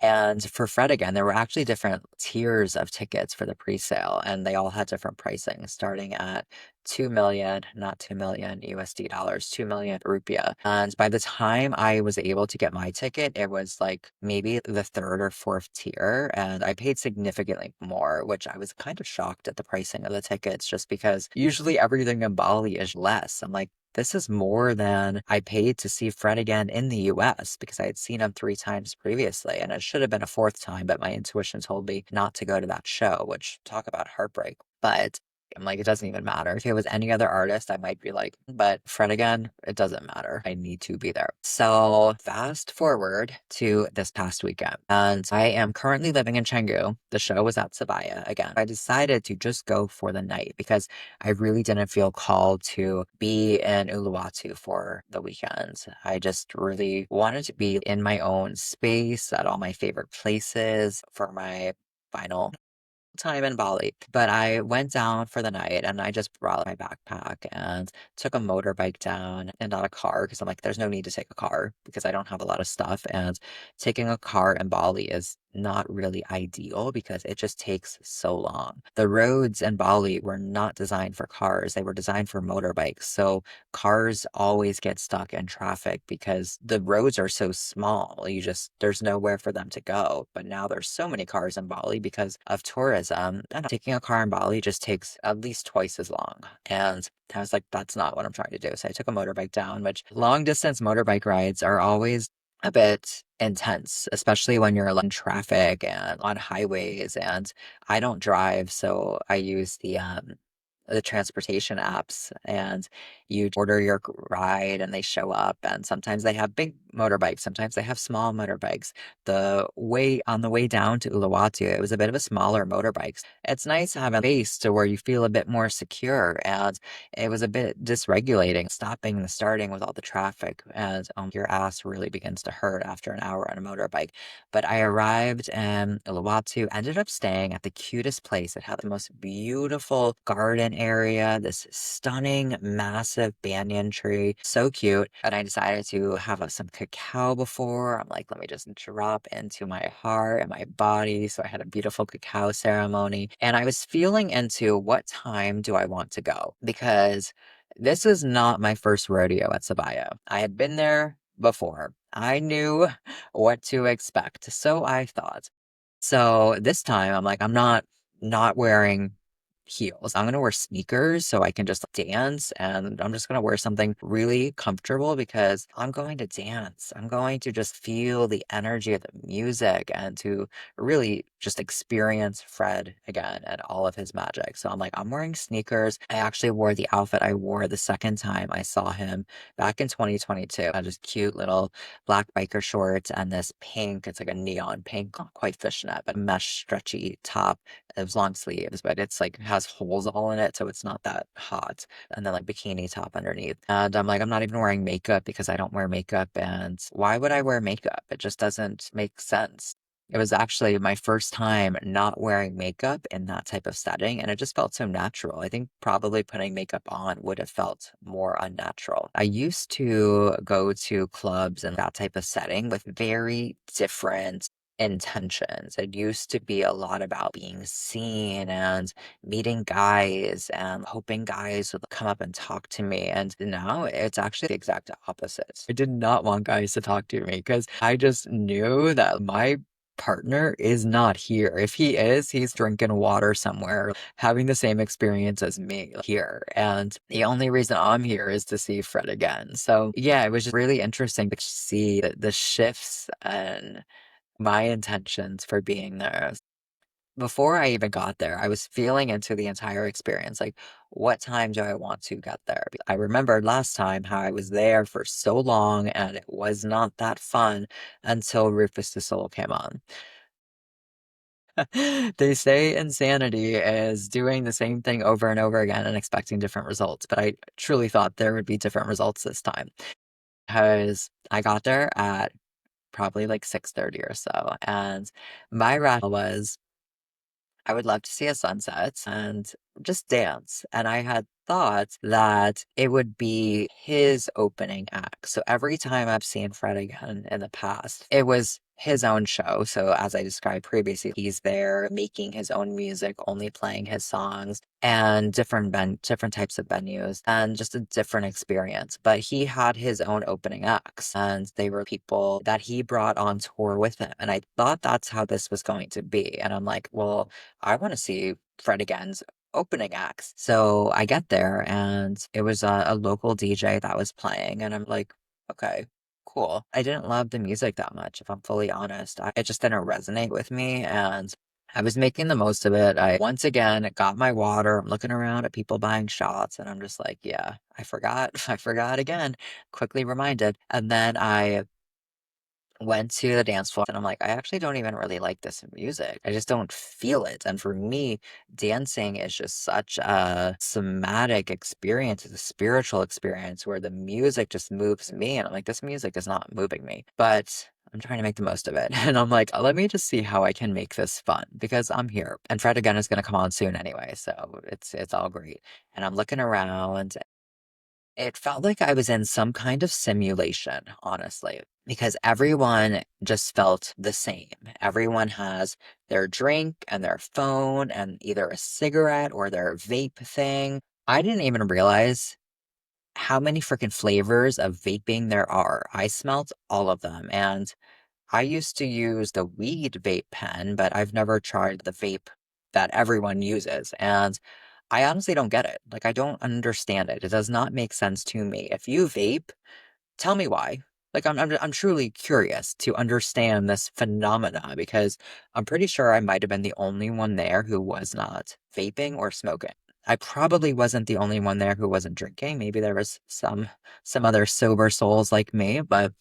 and for Fred again, there were actually different tiers of tickets for the pre-sale, and they all had different pricing, starting at 2 million, not 2 million USD dollars, 2 million rupiah. And by the time I was able to get my ticket, it was like maybe the third or fourth tier. And I paid significantly more, which I was kind of shocked at the pricing of the tickets just because usually everything in Bali is less. I'm like, this is more than I paid to see Fred again in the US because I had seen him three times previously, and it should have been a fourth time, but my intuition told me not to go to that show, which talk about heartbreak. But I'm like, it doesn't even matter. If it was any other artist, I might be like, but Fred again, it doesn't matter. I need to be there. So fast forward to this past weekend, and I am currently living in Canggu. The show was at Sabaya again. I decided to just go for the night because I really didn't feel called to be in Uluwatu for the weekend. I just really wanted to be in my own space at all my favorite places for my final time in Bali, but I went down for the night and I just brought my backpack and took a motorbike down and not a car because I'm like, there's no need to take a car because I don't have a lot of stuff. And taking a car in Bali is not really ideal because it just takes so long. The roads in Bali were not designed for cars, they were designed for motorbikes. So cars always get stuck in traffic because the roads are so small. There's nowhere for them to go. But now there's so many cars in Bali because of tourism. And taking a car in Bali just takes at least twice as long. And I was like, that's not what I'm trying to do. So I took a motorbike down, which long distance motorbike rides are always a bit intense, especially when you're in traffic and on highways. And I don't drive, so I use the transportation apps, and you order your ride and they show up, and sometimes they have big motorbikes, sometimes they have small motorbikes. The way down to Uluwatu, it was a bit of a smaller motorbikes. It's nice to have a base to where you feel a bit more secure, and it was a bit dysregulating, stopping and starting with all the traffic, and your ass really begins to hurt after an hour on a motorbike. But I arrived in Uluwatu, ended up staying at the cutest place. It had the most beautiful garden area, this stunning, massive banyan tree. So cute. And I decided to have some cacao before. I'm like, let me just drop into my heart and my body. So I had a beautiful cacao ceremony. And I was feeling into what time do I want to go? Because this was not my first rodeo at Sabaya. I had been there before. I knew what to expect. So I thought. So this time I'm like, I'm not wearing heels. I'm gonna wear sneakers so I can just dance, and I'm just gonna wear something really comfortable because I'm going to dance. I'm going to just feel the energy of the music and to really just experience Fred again and all of his magic. So I'm like, I'm wearing sneakers. I actually wore the outfit I wore the second time I saw him back in 2022. I just cute little black biker shorts and this pink, it's like a neon pink, not quite fishnet, but mesh stretchy top. It was long sleeves, but it's like has holes all in it, so it's not that hot. And then like bikini top underneath. And I'm like, I'm not even wearing makeup because I don't wear makeup. And why would I wear makeup? It just doesn't make sense. It was actually my first time not wearing makeup in that type of setting, and it just felt so natural. I think probably putting makeup on would have felt more unnatural. I used to go to clubs and that type of setting with very different intentions. It used to be a lot about being seen and meeting guys and hoping guys would come up and talk to me. And now it's actually the exact opposite. I did not want guys to talk to me because I just knew that my partner is not here. If he is, he's drinking water somewhere, having the same experience as me here. And the only reason I'm here is to see Fred again. So yeah, it was just really interesting to see the shifts and my intentions for being there. Before I even got there, I was feeling into the entire experience. Like, what time do I want to get there? I remembered last time how I was there for so long and it was not that fun until Rufus the Soul came on. They say insanity is doing the same thing over and over again and expecting different results, but I truly thought there would be different results this time because I got there at probably like 6:30 or so, and my rationale was I would love to see a sunset and just dance. And I had thought that it would be his opening act. So every time I've seen Fred again in the past, it was his own show. So as I described previously, he's there making his own music, only playing his songs and different types of venues and just a different experience. But he had his own opening acts and they were people that he brought on tour with him. And I thought that's how this was going to be. And I'm like, well, I want to see Fred again's opening acts. So I get there and it was a local DJ that was playing and I'm like, okay, cool. I didn't love the music that much, if I'm fully honest. It just didn't resonate with me, and I was making the most of it. I once again got my water. I'm looking around at people buying shots, and I'm just like, yeah, I forgot. I forgot again. Quickly reminded. And then I went to the dance floor and I'm like, I actually don't even really like this music. I just don't feel it. And for me, dancing is just such a somatic experience. It's a spiritual experience where the music just moves me. And I'm like, this music is not moving me. But I'm trying to make the most of it. And I'm like, let me just see how I can make this fun because I'm here. And Fred again is gonna come on soon anyway. So it's all great. And I'm looking around. It felt like I was in some kind of simulation, honestly, because everyone just felt the same. Everyone has their drink and their phone and either a cigarette or their vape thing. I didn't even realize how many freaking flavors of vaping there are. I smelt all of them. And I used to use the weed vape pen, but I've never tried the vape that everyone uses. And I honestly don't get it. Like, I don't understand it. It does not make sense to me. If you vape, tell me why. Like, I'm truly curious to understand this phenomena because I'm pretty sure I might have been the only one there who was not vaping or smoking. I probably wasn't the only one there who wasn't drinking. Maybe there was some other sober souls like me, but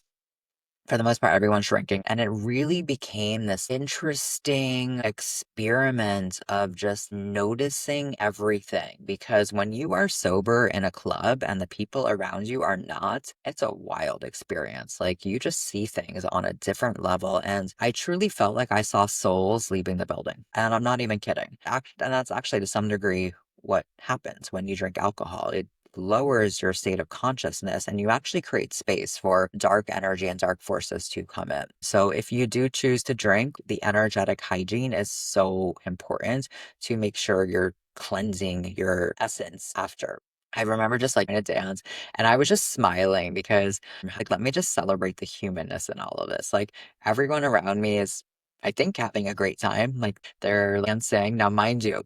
for the most part, everyone's shrinking. And it really became this interesting experiment of just noticing everything. Because when you are sober in a club and the people around you are not, it's a wild experience. Like you just see things on a different level. And I truly felt like I saw souls leaving the building. And I'm not even kidding. And that's actually to some degree what happens when you drink alcohol. It lowers your state of consciousness and you actually create space for dark energy and dark forces to come in. So if you do choose to drink, the energetic hygiene is so important to make sure you're cleansing your essence after. I remember just like in a dance and I was just smiling because like let me just celebrate the humanness in all of this. Like everyone around me is I think having a great time. Like they're dancing. Now mind you,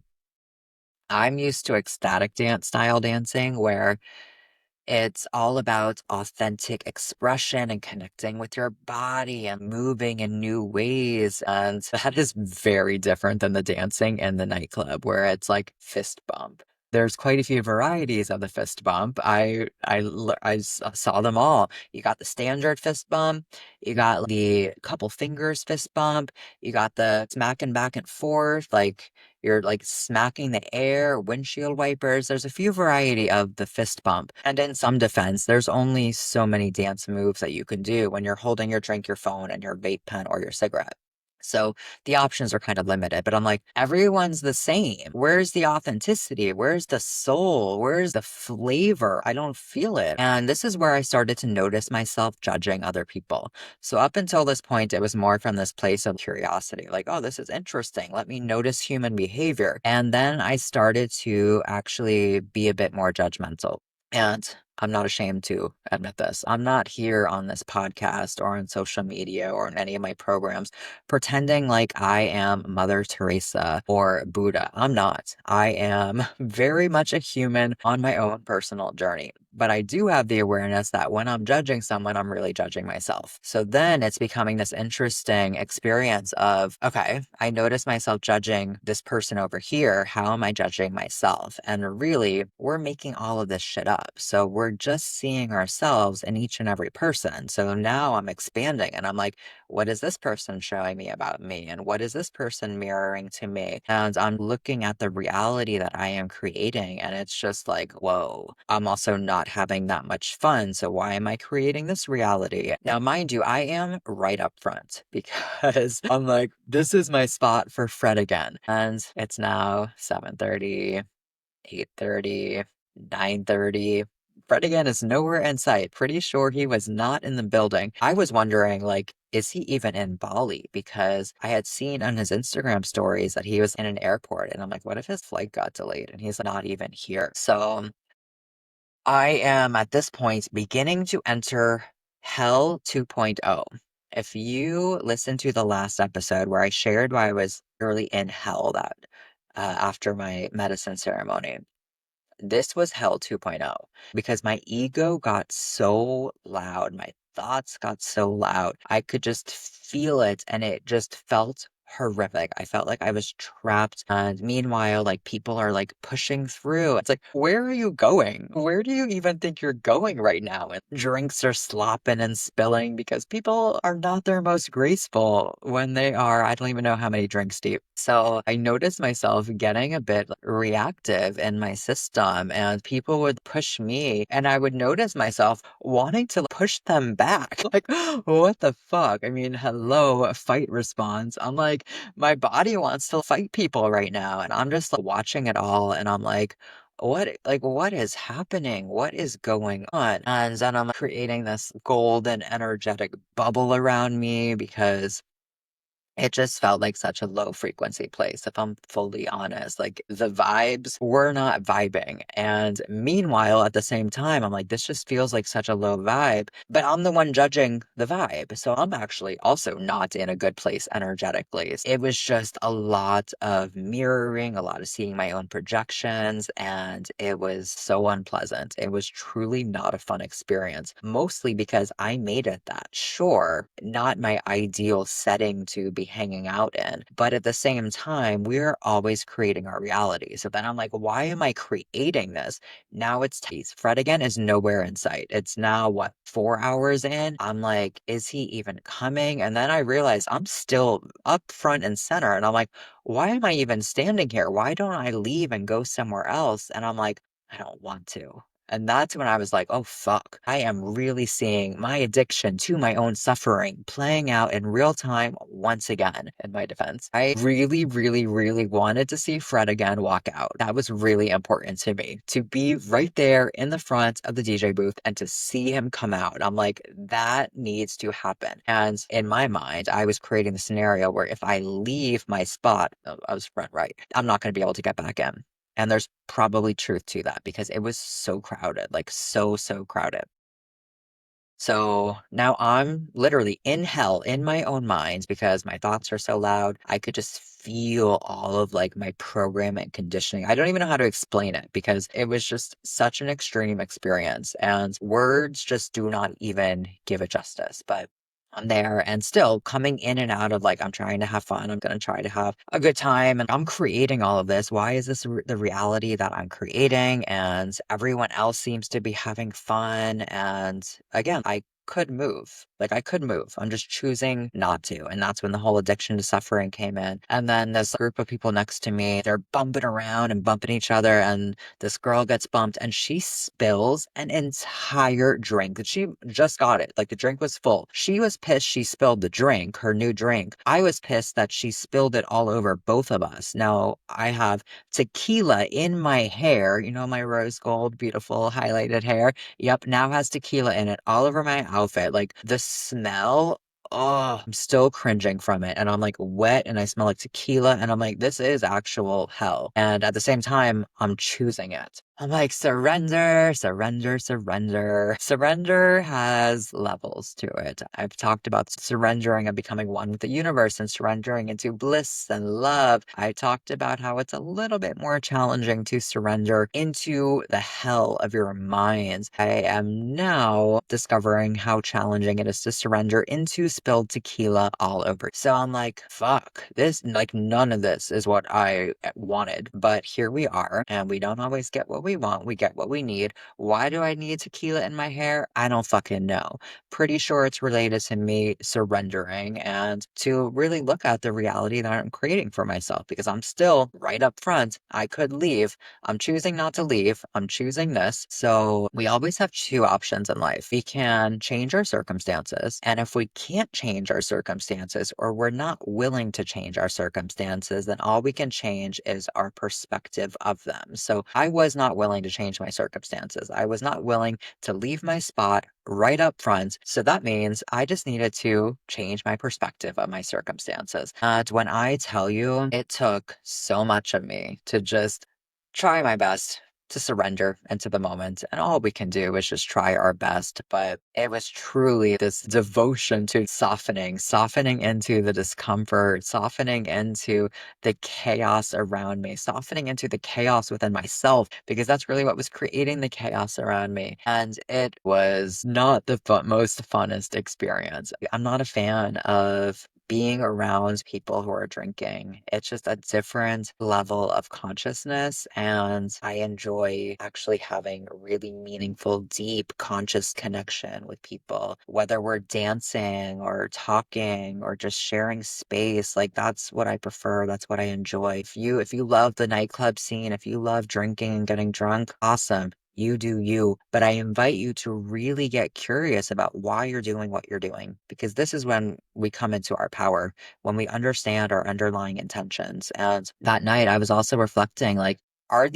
I'm used to ecstatic dance style dancing where it's all about authentic expression and connecting with your body and moving in new ways. And that is very different than the dancing in the nightclub where it's like fist bump. There's quite a few varieties of the fist bump. Saw them all. You got the standard fist bump, you got the couple fingers fist bump, you got the smacking back and forth, like you're like smacking the air, windshield wipers. There's a few variety of the fist bump. And in some defense, there's only so many dance moves that you can do when you're holding your drink, your phone, and your vape pen or your cigarette. So the options are kind of limited, but I'm like, everyone's the same. Where's the authenticity? Where's the soul? Where's the flavor? I don't feel it. And this is where I started to notice myself judging other people. So up until this point, it was more from this place of curiosity, like, oh, this is interesting. Let me notice human behavior. And then I started to actually be a bit more judgmental. And I'm not ashamed to admit this. I'm not here on this podcast or on social media or in any of my programs pretending like I am Mother Teresa or Buddha. I'm not. I am very much a human on my own personal journey. But I do have the awareness that when I'm judging someone, I'm really judging myself. So then it's becoming this interesting experience of, okay, I notice myself judging this person over here. How am I judging myself? And really, we're making all of this shit up. So we're just seeing ourselves in each and every person. So now I'm expanding and I'm like, what is this person showing me about me? And what is this person mirroring to me? And I'm looking at the reality that I am creating. And it's just like, whoa, I'm also not having that much fun. So why am I creating this reality? Now, mind you, I am right up front because I'm like, this is my spot for Fred again. And it's now 7:30, 8:30, 9:30. Fred again is nowhere in sight. Pretty sure he was not in the building. I was wondering, like, is he even in Bali? Because I had seen on his Instagram stories that he was in an airport. And I'm like, what if his flight got delayed and he's not even here? So I am at this point beginning to enter Hell 2.0. If you listen to the last episode where I shared why I was early in hell that after my medicine ceremony, this was hell 2.0 because my ego got so loud. My thoughts got so loud. I could just feel it and it just felt horrific. I felt like I was trapped. And meanwhile, like people are like pushing through. It's like, where are you going? Where do you even think you're going right now? And drinks are slopping and spilling because people are not their most graceful when they are. I don't even know how many drinks deep. So I noticed myself getting a bit reactive in my system, and people would push me, and I would notice myself wanting to push them back. Like, what the fuck? I mean, hello, fight response. I'm like, my body wants to fight people right now, and I'm just like, watching it all, and I'm like, what is happening? What is going on? And then I'm creating this golden energetic bubble around me because it just felt like such a low frequency place, if I'm fully honest. Like the vibes were not vibing. And meanwhile, at the same time, I'm like, this just feels like such a low vibe, but I'm the one judging the vibe. So I'm actually also not in a good place energetically. It was just a lot of mirroring, a lot of seeing my own projections, and it was so unpleasant. It was truly not a fun experience, mostly because I made it that. Sure, not my ideal setting to be hanging out in. But at the same time, we're always creating our reality. So then I'm like, why am I creating this? Now it's tease. Fred again is nowhere in sight. It's now what, 4 hours in? I'm like, is he even coming? And then I realize I'm still up front and center. And I'm like, why am I even standing here? Why don't I leave and go somewhere else? And I'm like, I don't want to. And that's when I was like, oh, fuck. I am really seeing my addiction to my own suffering playing out in real time once again, in my defense. I really, really, really wanted to see Fred again walk out. That was really important to me, to be right there in the front of the DJ booth and to see him come out. I'm like, that needs to happen. And in my mind, I was creating the scenario where if I leave my spot, I was front right, I'm not going to be able to get back in. And there's probably truth to that because it was so crowded, like so, so crowded. So now I'm literally in hell in my own mind because my thoughts are so loud. I could just feel all of like my program and conditioning. I don't even know how to explain it because it was just such an extreme experience and words just do not even give it justice. But I'm there and still coming in and out of like, I'm trying to have fun. I'm going to try to have a good time. And I'm creating all of this. Why is this the reality that I'm creating? And everyone else seems to be having fun. And again, I could move. Like I could move. I'm just choosing not to. And that's when the whole addiction to suffering came in. And then this group of people next to me, they're bumping around and bumping each other. And this girl gets bumped and she spills an entire drink. She just got it. Like the drink was full. She was pissed she spilled the drink, her new drink. I was pissed that she spilled it all over both of us. Now I have tequila in my hair, you know, my rose gold, beautiful highlighted hair. Yep, now has tequila in it all over my outfit. Like the smell. Oh, I'm still cringing from it. And I'm like wet and I smell like tequila. And I'm like, this is actual hell. And at the same time, I'm choosing it. I'm like, surrender, surrender, surrender. Surrender has levels to it. I've talked about surrendering and becoming one with the universe and surrendering into bliss and love. I talked about how it's a little bit more challenging to surrender into the hell of your mind. I am now discovering how challenging it is to surrender into spilled tequila all over. So I'm like, fuck, this, like, none of this is what I wanted. But here we are, and we don't always get what we want. We get what we need. Why do I need tequila in my hair? I don't fucking know. Pretty sure it's related to me surrendering and to really look at the reality that I'm creating for myself because I'm still right up front. I could leave. I'm choosing not to leave. I'm choosing this. So we always have two options in life. We can change our circumstances. And if we can't change our circumstances or we're not willing to change our circumstances, then all we can change is our perspective of them. So I was not willing to change my circumstances. I was not willing to leave my spot right up front. So that means I just needed to change my perspective of my circumstances. And when I tell you, it took so much of me to just try my best to surrender into the moment. And all we can do is just try our best. But it was truly this devotion to softening into the discomfort, softening into the chaos around me, softening into the chaos within myself, because that's really what was creating the chaos around me. And it was not the most funnest experience. I'm not a fan of being around people who are drinking. It's just a different level of consciousness. And I enjoy actually having a really meaningful, deep, conscious connection with people, whether we're dancing or talking or just sharing space. Like that's what I prefer. That's what I enjoy. If you love the nightclub scene, if you love drinking and getting drunk, awesome. You do you, but I invite you to really get curious about why you're doing what you're doing, because this is when we come into our power, when we understand our underlying intentions. And that night I was also reflecting, like, are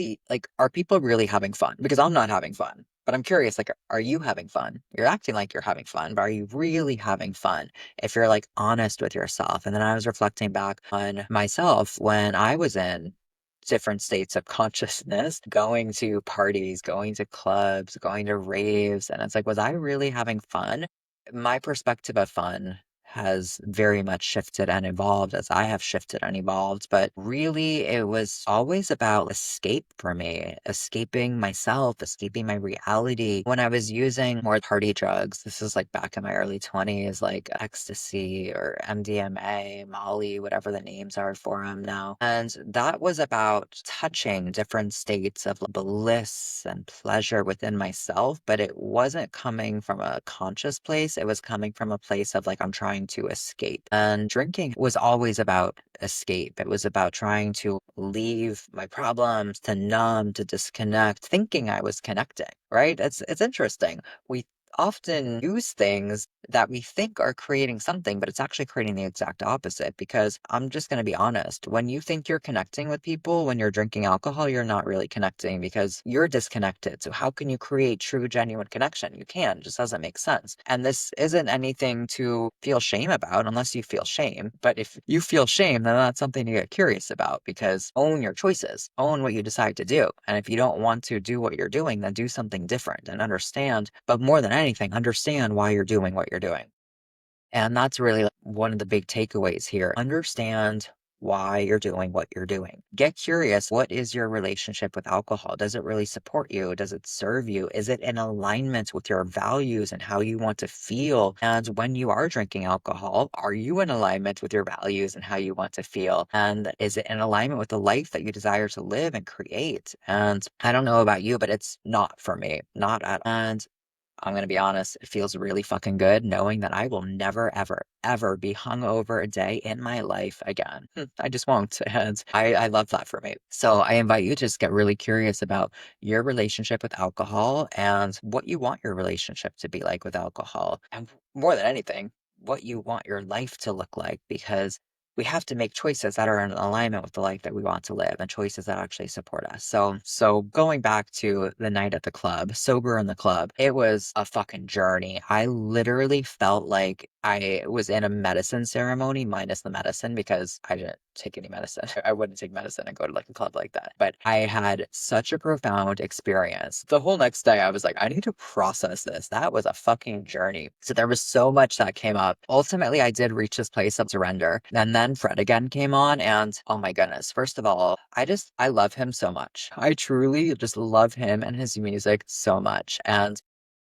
people really having fun? Because I'm not having fun. But I'm curious, like, are you having fun? You're acting like you're having fun, but are you really having fun? If you're like honest with yourself. And then I was reflecting back on myself when I was in different states of consciousness, going to parties, going to clubs, going to raves. And it's like, was I really having fun? My perspective of fun has very much shifted and evolved as I have shifted and evolved. But really, it was always about escape for me, escaping myself, escaping my reality. When I was using more party drugs, this is like back in my early 20s, like ecstasy or MDMA, Molly, whatever the names are for them now. And that was about touching different states of bliss and pleasure within myself, but it wasn't coming from a conscious place. It was coming from a place of like, I'm trying to escape. And drinking was always about escape. It was about trying to leave my problems, to numb, to disconnect, thinking I was connecting, right? It's interesting. We often use things that we think are creating something, but it's actually creating the exact opposite. Because I'm just going to be honest, when you think you're connecting with people, when you're drinking alcohol, you're not really connecting because you're disconnected. So, how can you create true, genuine connection? You can't, it just doesn't make sense. And this isn't anything to feel shame about unless you feel shame. But if you feel shame, then that's something to get curious about, because own your choices, own what you decide to do. And if you don't want to do what you're doing, then do something different and understand. But more than anything, understand why you're doing what you're doing. And that's really like one of the big takeaways here. Understand why you're doing what you're doing. Get curious. What is your relationship with alcohol? Does it really support you? Does it serve you? Is it in alignment with your values and how you want to feel? And when you are drinking alcohol, are you in alignment with your values and how you want to feel? And is it in alignment with the life that you desire to live and create? And I don't know about you, but it's not for me, not at all. And I'm gonna be honest, it feels really fucking good knowing that I will never, ever, ever be hungover a day in my life again. I just won't. And I love that for me. So I invite you to just get really curious about your relationship with alcohol and what you want your relationship to be like with alcohol. And more than anything, what you want your life to look like, because we have to make choices that are in alignment with the life that we want to live and choices that actually support us. So going back to the night at the club, sober in the club, it was a fucking journey. I literally felt like I was in a medicine ceremony minus the medicine, because I didn't take any medicine. I wouldn't take medicine and go to like a club like that. But I had such a profound experience. The whole next day I was like, I need to process this. That was a fucking journey. So there was so much that came up. Ultimately, I did reach this place of surrender. And then Fred again came on, and oh my goodness. First of all, I love him so much. I truly just love him and his music so much. And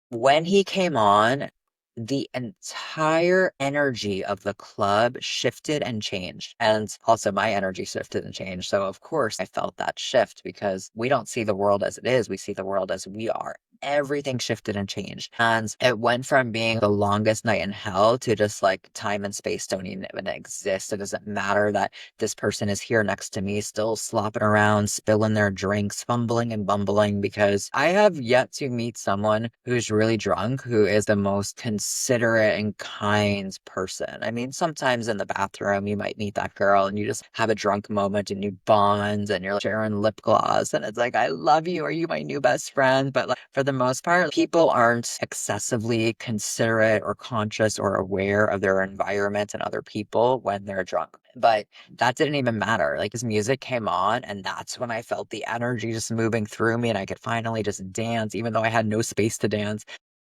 when he came on, the entire energy of the club shifted and changed. And also my energy shifted and changed. So of course I felt that shift, because we don't see the world as it is. We see the world as we are. everything shifted and changed. And it went from being the longest night in hell to just like time and space don't even exist. It doesn't matter that this person is here next to me, still slopping around, spilling their drinks, fumbling and bumbling, because I have yet to meet someone who's really drunk who is the most considerate and kind person. I mean, sometimes in the bathroom, you might meet that girl and you just have a drunk moment and you bond and you're like, sharing lip gloss. And it's like, I love you. Are you my new best friend? But like, for the most part, people aren't excessively considerate or conscious or aware of their environment and other people when they're drunk. But that didn't even matter. Like his music came on, and that's when I felt the energy just moving through me, and I could finally just dance, even though I had no space to dance.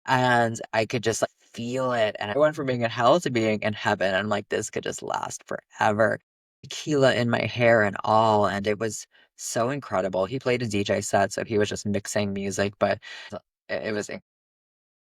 And I could just like feel it. And I went from being in hell to being in heaven. And I'm like, this could just last forever. Tequila in my hair and all. And it was so incredible. He played a DJ set, so he was just mixing music, but it was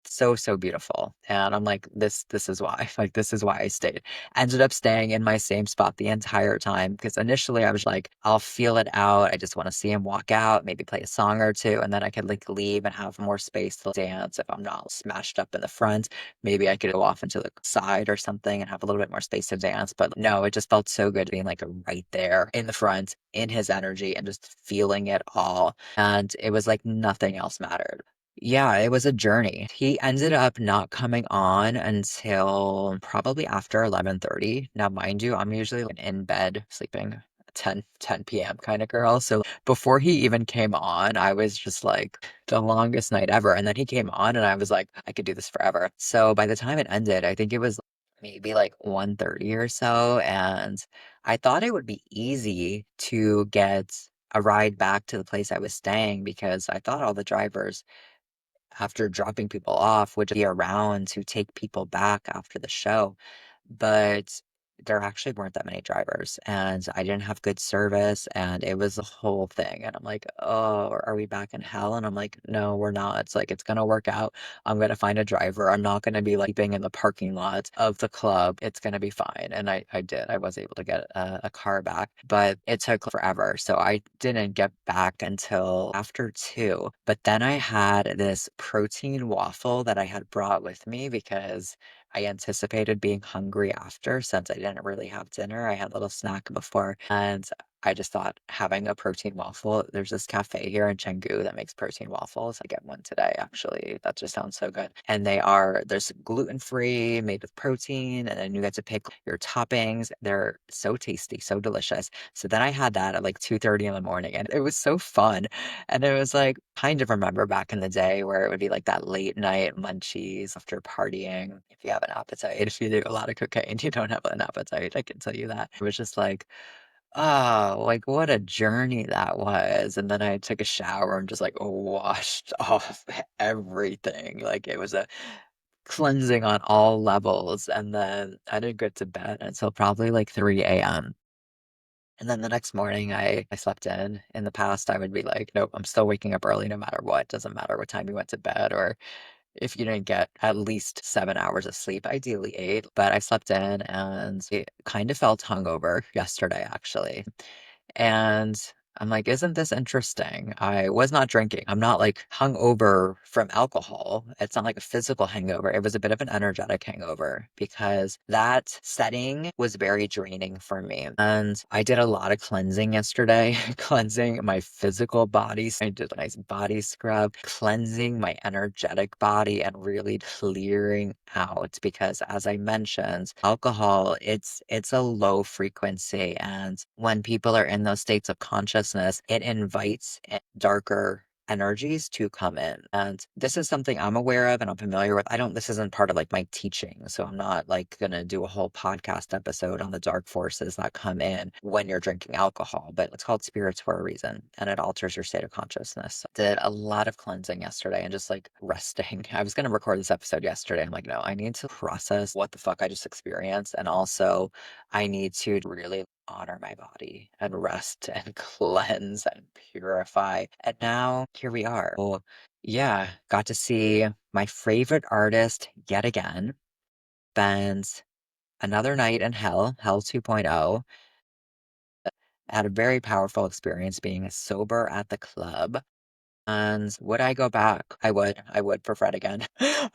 so, so beautiful. And I'm like, this is why. Like, this is why I stayed. Ended up staying in my same spot the entire time because initially I was like, I'll feel it out. I just want to see him walk out, maybe play a song or two, and then I could like leave and have more space to dance. If I'm not smashed up in the front, maybe I could go off into the side or something and have a little bit more space to dance. But no, it just felt so good being like right there in the front, in his energy and just feeling it all. And it was like nothing else mattered. Yeah, it was a journey. He ended up not coming on until probably after 11:30. Now, mind you, I'm usually like in bed sleeping 10 p.m. kind of girl. So before he even came on, I was just like the longest night ever. And then he came on and I was like, I could do this forever. So by the time it ended, I think it was maybe like 1:30 or so. And I thought it would be easy to get a ride back to the place I was staying because I thought all the drivers after dropping people off would be around to take people back after the show. But there actually weren't that many drivers, and I didn't have good service, and it was a whole thing. And I'm like, oh, are we back in hell? And I'm like, no, we're not. It's like, it's going to work out. I'm going to find a driver. I'm not going to be like being in the parking lot of the club. It's going to be fine. And I did. I was able to get a car back, but it took forever. So I didn't get back until after 2. But then I had this protein waffle that I had brought with me because I anticipated being hungry after since I didn't really have dinner. I had a little snack before, and I just thought having a protein waffle. There's this cafe here in Chengdu that makes protein waffles. I get one today, actually. That just sounds so good. And there's gluten-free, made with protein, and then you get to pick your toppings. They're so tasty, so delicious. So then I had that at like 2:30 in the morning, and it was so fun. And it was like kind of remember back in the day where it would be like that late night munchies after partying. If you have an appetite, if you do a lot of cocaine, you don't have an appetite. I can tell you that. It was just like, oh, like what a journey that was. And then I took a shower and just like washed off everything. Like it was a cleansing on all levels. And then I didn't get to bed until probably like 3 a.m. And then the next morning, I slept in. In the past, I would be like, nope, I'm still waking up early no matter what. Doesn't matter what time you went to bed or if you didn't get at least 7 hours of sleep, ideally 8. But I slept in and it kind of felt hungover yesterday, actually. And I'm like, isn't this interesting? I was not drinking. I'm not like hungover from alcohol. It's not like a physical hangover. It was a bit of an energetic hangover because that setting was very draining for me. And I did a lot of cleansing yesterday, cleansing my physical body. So I did a nice body scrub, cleansing my energetic body and really clearing out because as I mentioned, alcohol, it's a low frequency. And when people are in those states of consciousness, it invites darker energies to come in. And this is something I'm aware of and I'm familiar with. This isn't part of like my teaching. So I'm not like going to do a whole podcast episode on the dark forces that come in when you're drinking alcohol, but it's called spirits for a reason and it alters your state of consciousness. So did a lot of cleansing yesterday and just like resting. I was going to record this episode yesterday. I'm like, no, I need to process what the fuck I just experienced. And also, I need to really honor my body and rest and cleanse and purify. And now here we are. Well, yeah, got to see my favorite artist yet again. Spent another night in Hell 2.0. Had a very powerful experience being sober at the club. And would I go back? I would. I would for Fred again.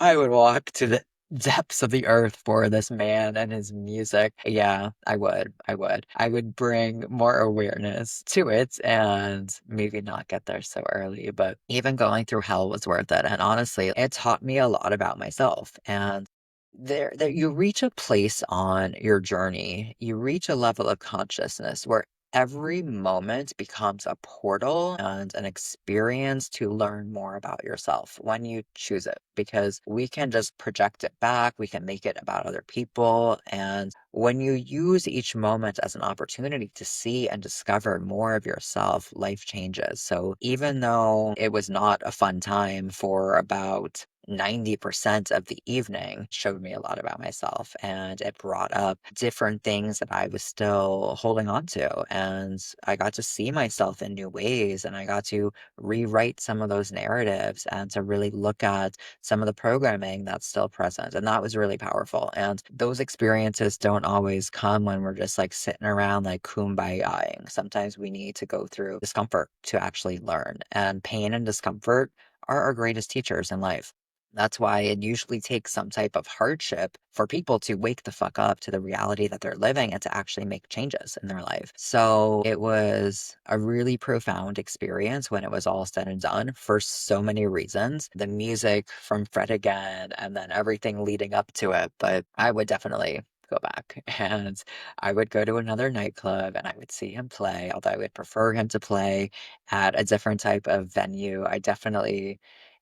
I would walk to the depths of the earth for this man and his music. Yeah, I would. I would. I would bring more awareness to it and maybe not get there so early, but even going through hell was worth it. And honestly, it taught me a lot about myself. And there you reach a place on your journey, you reach a level of consciousness where every moment becomes a portal and an experience to learn more about yourself when you choose it. Because we can just project it back, we can make it about other people. And when you use each moment as an opportunity to see and discover more of yourself, life changes. So even though it was not a fun time for about 90% of the evening, showed me a lot about myself, and it brought up different things that I was still holding on to. And I got to see myself in new ways, and I got to rewrite some of those narratives and to really look at some of the programming that's still present. And that was really powerful. And those experiences don't always come when we're just like sitting around like kumbayaing. Sometimes we need to go through discomfort to actually learn. And pain and discomfort are our greatest teachers in life. That's why it usually takes some type of hardship for people to wake the fuck up to the reality that they're living and to actually make changes in their life. So it was a really profound experience when it was all said and done for so many reasons. The music from Fred again, and then everything leading up to it. But I would definitely go back and I would go to another nightclub and I would see him play, although I would prefer him to play at a different type of venue. I definitely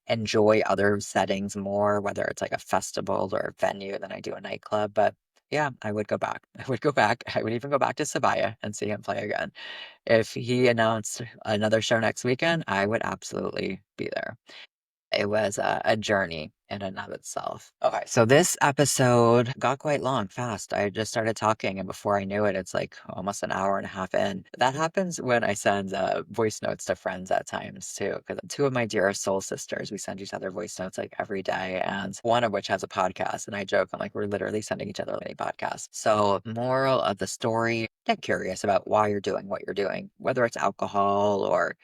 enjoy other settings more, whether it's like a festival or a venue than I do a nightclub. But yeah, I would go back. I would go back. I would even go back to Sabaya and see him play again. If he announced another show next weekend, I would absolutely be there. It was a journey in and of itself. Okay, so this episode got quite long, fast. I just started talking, and before I knew it, it's like almost an hour and a half in. That happens when I send voice notes to friends at times too, because two of my dearest soul sisters, we send each other voice notes like every day, and one of which has a podcast. And I joke, I'm like, we're literally sending each other mini podcasts. So, moral of the story: get curious about why you're doing what you're doing, whether it's alcohol or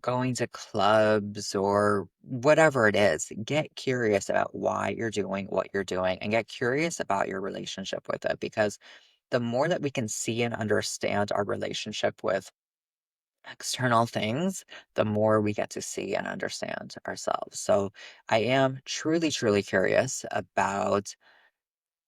going to clubs or whatever it is, get curious about why you're doing what you're doing and get curious about your relationship with it. Because the more that we can see and understand our relationship with external things, the more we get to see and understand ourselves. So I am truly, truly curious about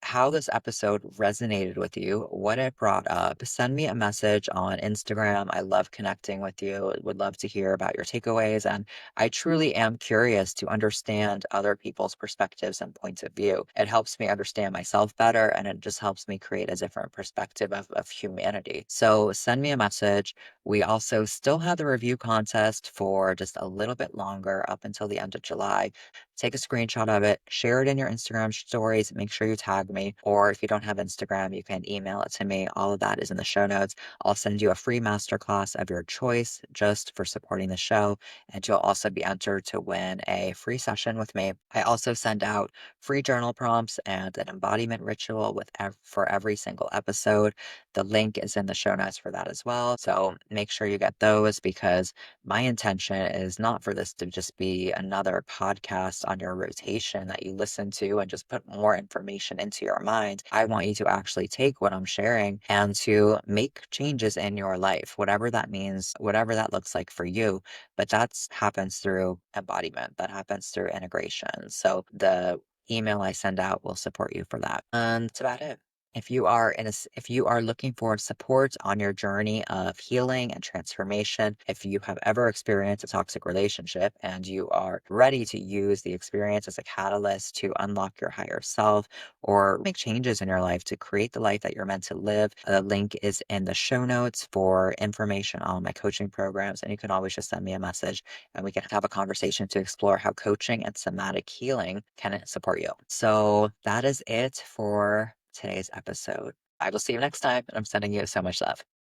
how this episode resonated with you, what it brought up. Send me a message on Instagram. I love connecting with you. Would love to hear about your takeaways. And I truly am curious to understand other people's perspectives and points of view. It helps me understand myself better and it just helps me create a different perspective of humanity. So send me a message. We also still have the review contest for just a little bit longer up until the end of July. Take a screenshot of it, share it in your Instagram stories, make sure you tag me. Or if you don't have Instagram, you can email it to me. All of that is in the show notes. I'll send you a free masterclass of your choice just for supporting the show. And you'll also be entered to win a free session with me. I also send out free journal prompts and an embodiment ritual for every single episode. The link is in the show notes for that as well. So make sure you get those because my intention is not for this to just be another podcast on your rotation that you listen to and just put more information into your mind. I want you to actually take what I'm sharing and to make changes in your life, whatever that means, whatever that looks like for you. But that happens through embodiment, that happens through integration. So the email I send out will support you for that. And that's about it. If you are looking for support on your journey of healing and transformation, if you have ever experienced a toxic relationship and you are ready to use the experience as a catalyst to unlock your higher self or make changes in your life to create the life that you're meant to live, the link is in the show notes for information on my coaching programs. And you can always just send me a message and we can have a conversation to explore how coaching and somatic healing can support you. So that is it for today's episode. I will see you next time, and I'm sending you so much love.